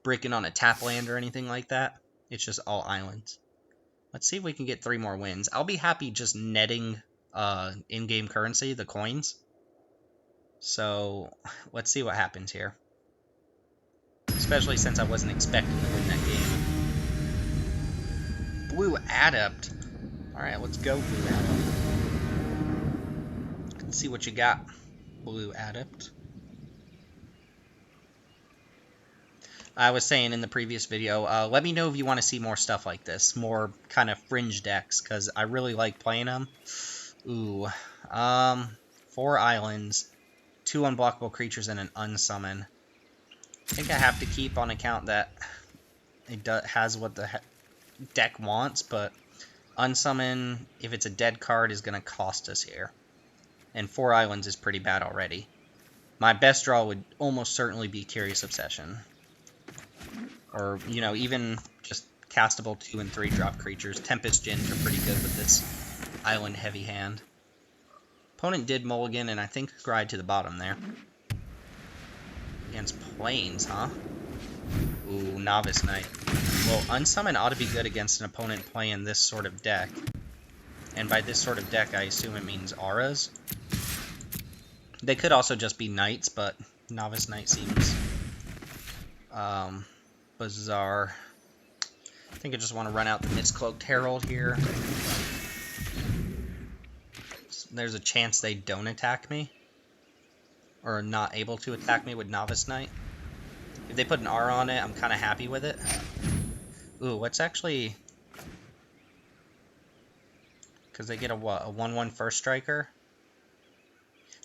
breaking on a tap land or anything like that. It's just all islands. Let's see if we can get 3 more wins. I'll be happy just netting in-game currency, the coins. So let's see what happens here. Especially since I wasn't expecting to win that game. Blue Adept. Alright, let's go, Blue Adept. Let's see what you got, Blue Adept. I was saying in the previous video, let me know if you want to see more stuff like this. More kind of fringe decks, because I really like playing them. Ooh. 4 islands, 2 unblockable creatures, and an unsummon. I think I have to keep on account that it has what the deck wants, but unsummon, if it's a dead card, is going to cost us here. And 4 islands is pretty bad already. My best draw would almost certainly be Curious Obsession. Or, you know, even just castable 2 and 3 drop creatures. Tempest Djinns are pretty good with this island heavy hand. Opponent did mulligan, and I think Scryed to the bottom there. Against Plains, huh? Ooh, Novice Knight. Well, Unsummon ought to be good against an opponent playing this sort of deck. And by this sort of deck, I assume it means auras. They could also just be knights, but Novice Knight seems Bizarre. I think I just want to run out the Mist-Cloaked Herald here. There's a chance they don't attack me. Or are not able to attack me with Novice Knight. If they put an R on it, I'm kind of happy with it. Ooh, what's actually... Because they get a what? A 1/1 first striker?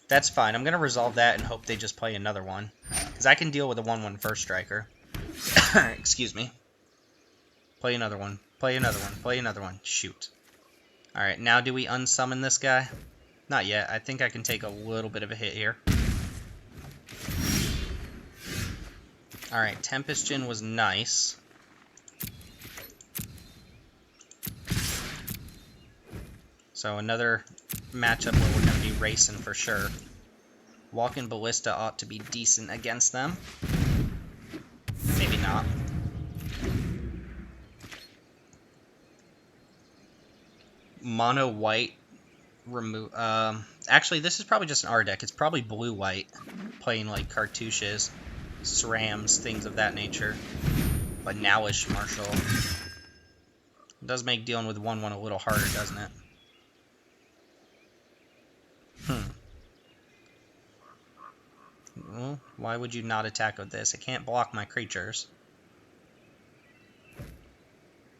That's fine. I'm going to resolve that and hope they just play another one. Because I can deal with a 1/1 first striker. Excuse me. Play another one. Play another one. Play another one. Shoot. Alright, now do we unsummon this guy? Not yet. I think I can take a little bit of a hit here. Alright, Tempest Djinn was nice. So another matchup where we're going to be racing for sure. Walking Ballista ought to be decent against them. Maybe not. Mono white remove. Actually, this is probably just an R deck. It's probably blue white, playing like cartouches, SRAMs, things of that nature. But nowish Marshall. It does make dealing with 1/1 a little harder, doesn't it? Well, why would you not attack with this? It can't block my creatures.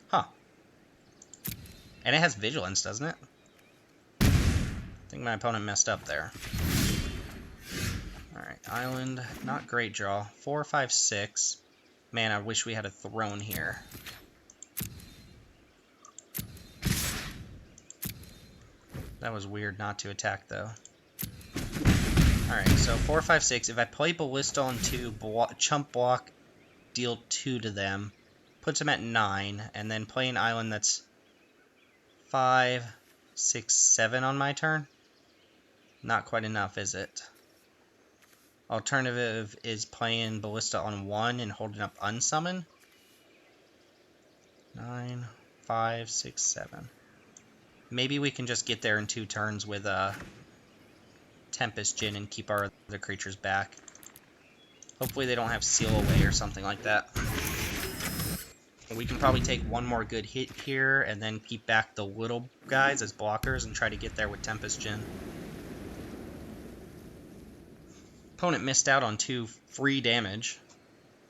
Huh. And it has vigilance, doesn't it? I think my opponent messed up there. Alright, island. Not great draw. 4, 5, 6. Man, I wish we had a throne here. That was weird not to attack, though. Alright, so 4, 5, 6. If I play Ballista on 2, chump block, deal 2 to them, puts them at 9, and then play an island that's 5, 6, 7 on my turn? Not quite enough, is it? Alternative is playing Ballista on 1 and holding up Unsummon. 9, 5, 6, 7. Maybe we can just get there in 2 turns with Tempest Djinn and keep our other creatures back. Hopefully they don't have Seal Away or something like that. We can probably take one more good hit here and then keep back the little guys as blockers and try to get there with Tempest Djinn. Opponent missed out on 2 free damage.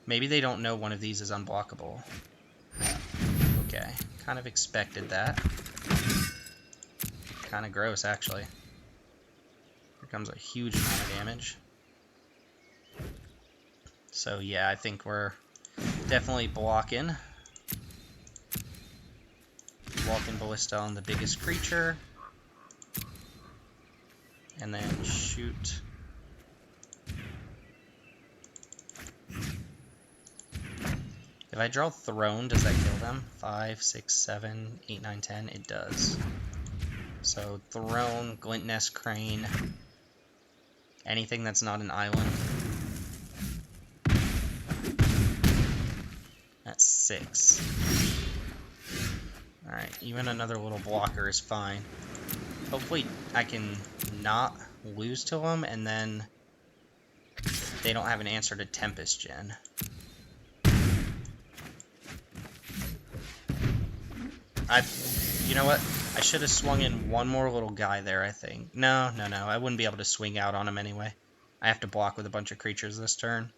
Maybe they don't know one of these is unblockable. Okay, kind of expected that. Kind of gross, actually. Here comes a huge amount of damage. So yeah, I think we're definitely blocking. Walking Ballista on the biggest creature. And then shoot. If I draw Throne, does that kill them? 5, 6, 7, 8, 9, 10. It does. So Throne, Glint Nest Crane, anything that's not an island. That's 6. Alright, even another little blocker is fine. Hopefully I can not lose to them, and then they don't have an answer to Tempest Djinn. You know what? I should have swung in one more little guy there, I think. No. I wouldn't be able to swing out on him anyway. I have to block with a bunch of creatures this turn.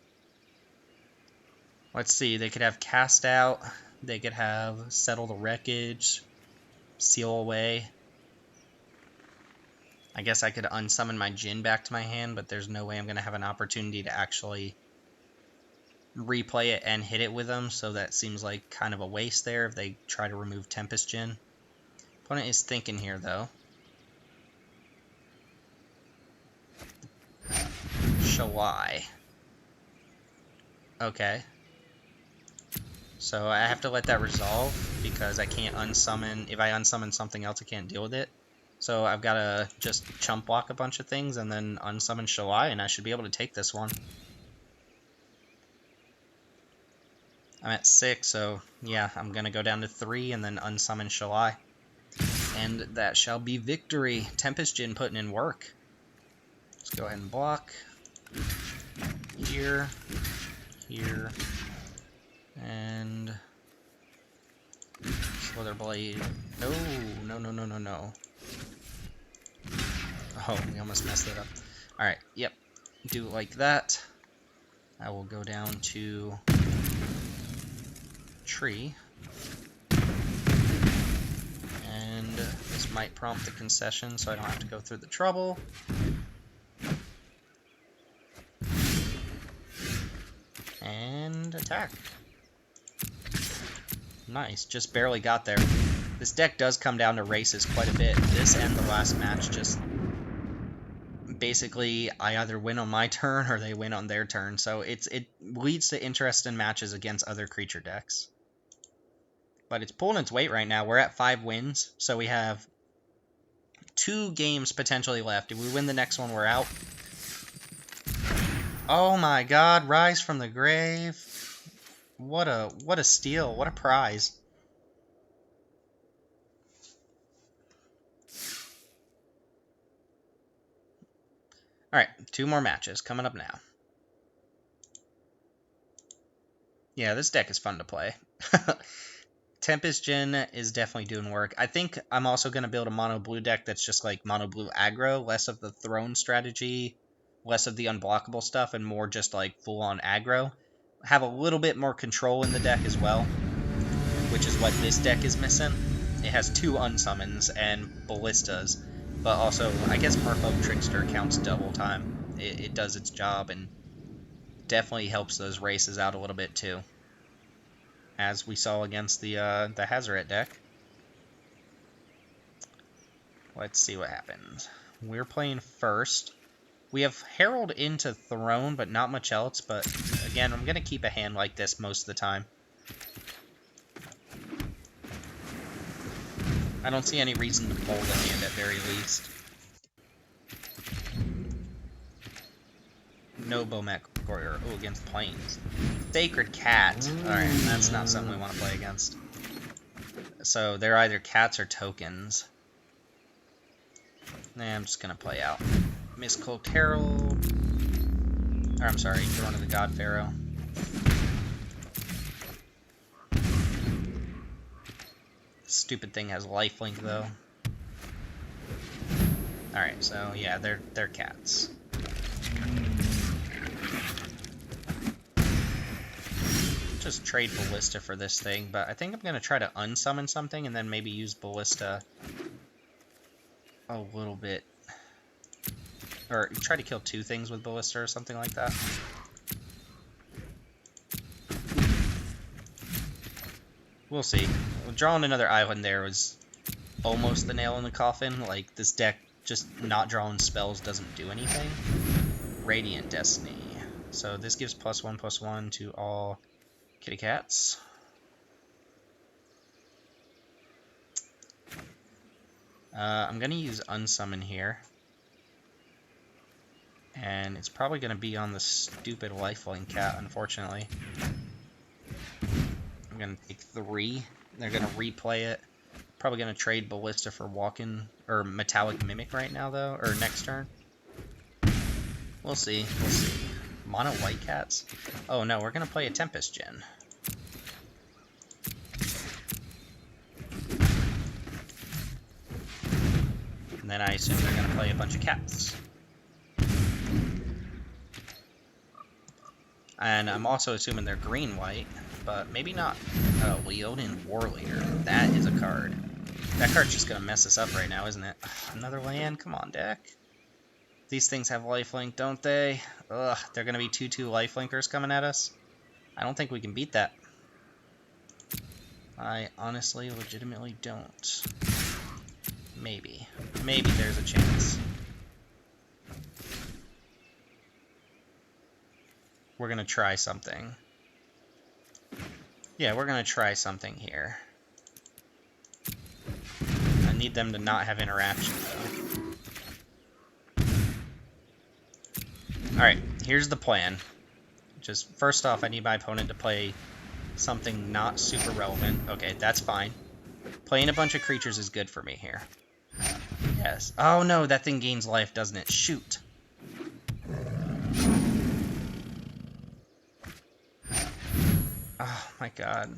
Let's see. They could have Cast Out. They could have Settle the Wreckage. Seal Away. I guess I could unsummon my Djinn back to my hand, but there's no way I'm going to have an opportunity to actually replay it and hit it with them, so that seems like kind of a waste there if they try to remove Tempest Djinn. Opponent is thinking here, though. Shalai. Okay. So I have to let that resolve, because I can't unsummon. If I unsummon something else, I can't deal with it. So I've got to just chump block a bunch of things and then unsummon Shalai, and I should be able to take this one. I'm at 6, so yeah, I'm going to go down to 3 and then unsummon Shalai. And that shall be victory. Tempest Djinn putting in work. Let's go ahead and block. Here, here, And Slither Blade. No, no, no, no, no, no. Oh, we almost messed it up. Alright, yep. Do it like that. I will go down to tree. And this might prompt the concession so I don't have to go through the trouble. And attack. Nice, just barely got there. This deck does come down to races quite a bit. This and the last match just... basically, I either win on my turn or they win on their turn. So it leads to interest in matches against other creature decks. But it's pulling its weight right now. We're at 5 wins, so we have 2 games potentially left. If we win the next one, we're out. Oh my god, Rise from the Grave. What a steal. What a prize. Alright, 2 more matches coming up now. Yeah, this deck is fun to play. Tempest Djinn is definitely doing work. I think I'm also going to build a mono blue deck that's just like mono blue aggro, less of the throne strategy, less of the unblockable stuff, and more just like full on aggro. Have a little bit more control in the deck as well, which is what this deck is missing. It has 2 unsummons and ballistas, but also I guess Merfolk Trickster counts double time. It does its job and definitely helps those races out a little bit too, as we saw against the Hazoret deck. Let's see what happens. We're playing first. We have Herald into Throne, but not much else. But again, I'm going to keep a hand like this most of the time. I don't see any reason to fold a hand at very least. No Bomek Courier. Oh, against Plains. Sacred Cat. Alright, that's not something we want to play against. So they're either cats or tokens. Nah, I'm just going to play out. Miscloaked Herald. Or, I'm sorry, Throne of the God-Pharaoh. Stupid thing has lifelink, though. Alright, so yeah, they're cats. Just trade Ballista for this thing, but I think I'm going to try to unsummon something and then maybe use Ballista a little bit. Or try to kill 2 things with Ballista or something like that. We'll see. Drawing another island there was almost the nail in the coffin. Like, this deck just not drawing spells doesn't do anything. Radiant Destiny. So this gives +1/+1 to all kitty cats. I'm going to use Unsummon here. And it's probably going to be on the stupid lifelink cat, unfortunately. I'm going to take 3. They're going to replay it. Probably going to trade Ballista for Walk-in or Metallic Mimic right now, though, or next turn. We'll see. We'll see. Mono white cats? Oh no, we're going to play a Tempest Djinn. And then I assume they're going to play a bunch of cats. And I'm also assuming they're green-white, but maybe not. Oh, Leonin War Leader. That is a card. That card's just going to mess us up right now, isn't it? Ugh, another land? Come on, deck. These things have lifelink, don't they? Ugh, they're going to be 2/2 lifelinkers coming at us. I don't think we can beat that. I honestly, legitimately don't. Maybe. Maybe there's a chance. We're going to try something. Yeah, we're going to try something here. I need them to not have interaction, though. Alright, here's the plan. Just, first off, I need my opponent to play something not super relevant. Okay, that's fine. Playing a bunch of creatures is good for me here. Yes. Oh no, that thing gains life, doesn't it? Shoot. Oh, my god.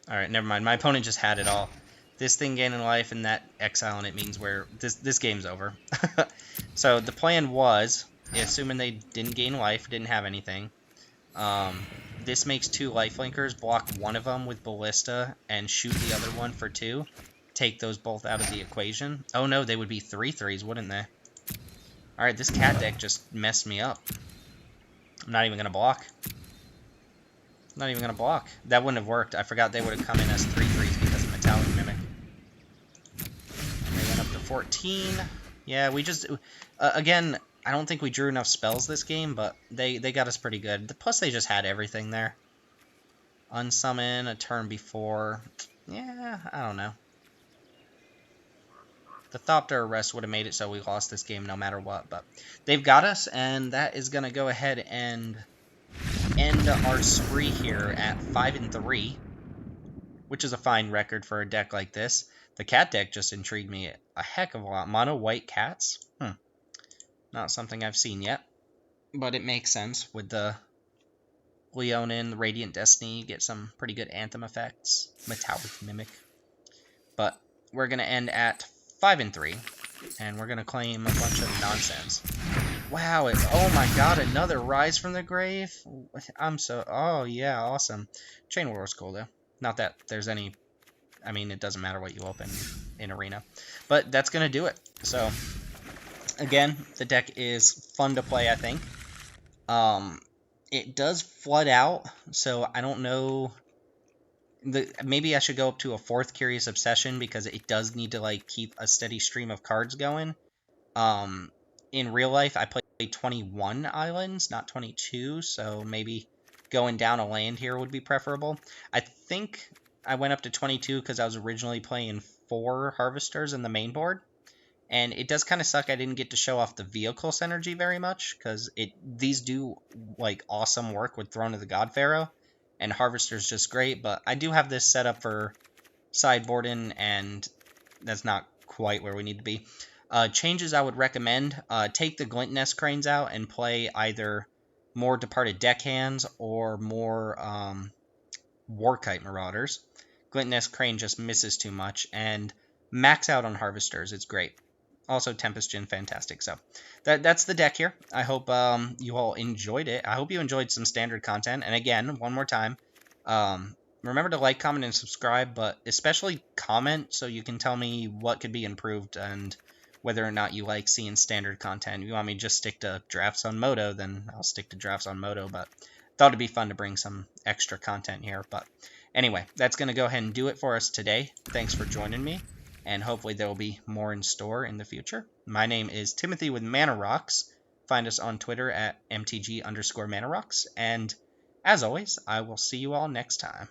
Alright, never mind. My opponent just had it all. This thing gaining life and that exiling it means this game's over. So the plan was, assuming they didn't gain life, didn't have anything, this makes 2 lifelinkers, block one of them with Ballista, and shoot the other one for 2. Take those both out of the equation. Oh no, they would be 3/3s, wouldn't they? Alright, this cat deck just messed me up. I'm not even going to block. Not even going to block. That wouldn't have worked. I forgot they would have come in as 3/3s because of Metallic Mimic. They went up to 14. Yeah, we just... again, I don't think we drew enough spells this game, but they got us pretty good. Plus, they just had everything there. Unsummon a turn before. Yeah, I don't know. The Thopter Arrest would have made it so we lost this game no matter what, but they've got us, and that is going to go ahead and end our spree here at 5-3, which is a fine record for a deck like this. The cat deck just intrigued me a heck of a lot. Mono white cats? Not something I've seen yet, but it makes sense with the Leonin, the Radiant Destiny, get some pretty good Anthem effects. Metallic Mimic. But we're going to end at 5-3, and we're going to claim a bunch of nonsense. Wow, oh my god, another Rise from the Grave? Oh yeah, awesome. Chain War was cool though. Not that there's any, I mean, it doesn't matter what you open in Arena. But that's going to do it. So, again, the deck is fun to play, I think. It does flood out, so I don't know. Maybe I should go up to a 4th Curious Obsession because it does need to like keep a steady stream of cards going. In real life, I played 21 islands, not 22, so maybe going down a land here would be preferable. I think I went up to 22 because I was originally playing 4 Harvesters in the main board. And it does kind of suck I didn't get to show off the vehicle synergy very much, because these do like awesome work with Throne of the God-Pharaoh, and Harvester's just great, but I do have this set up for sideboarding, and that's not quite where we need to be. Changes I would recommend, take the Glint Nest Cranes out and play either more Departed Deckhands or more Warkite Marauders. Glint Nest Crane just misses too much, and max out on Harvesters, it's great. Also, Tempest Djinn, fantastic. So, that's the deck here. I hope you all enjoyed it. I hope you enjoyed some standard content. And again, one more time, remember to like, comment, and subscribe, but especially comment so you can tell me what could be improved and whether or not you like seeing standard content. If you want me to just stick to Drafts on Moto, then I'll stick to Drafts on Moto, but thought it'd be fun to bring some extra content here. But anyway, that's going to go ahead and do it for us today. Thanks for joining me, and hopefully there will be more in store in the future. My name is Timothy with Mana Rocks. Find us on Twitter at MTG_Mana Rocks, and as always, I will see you all next time.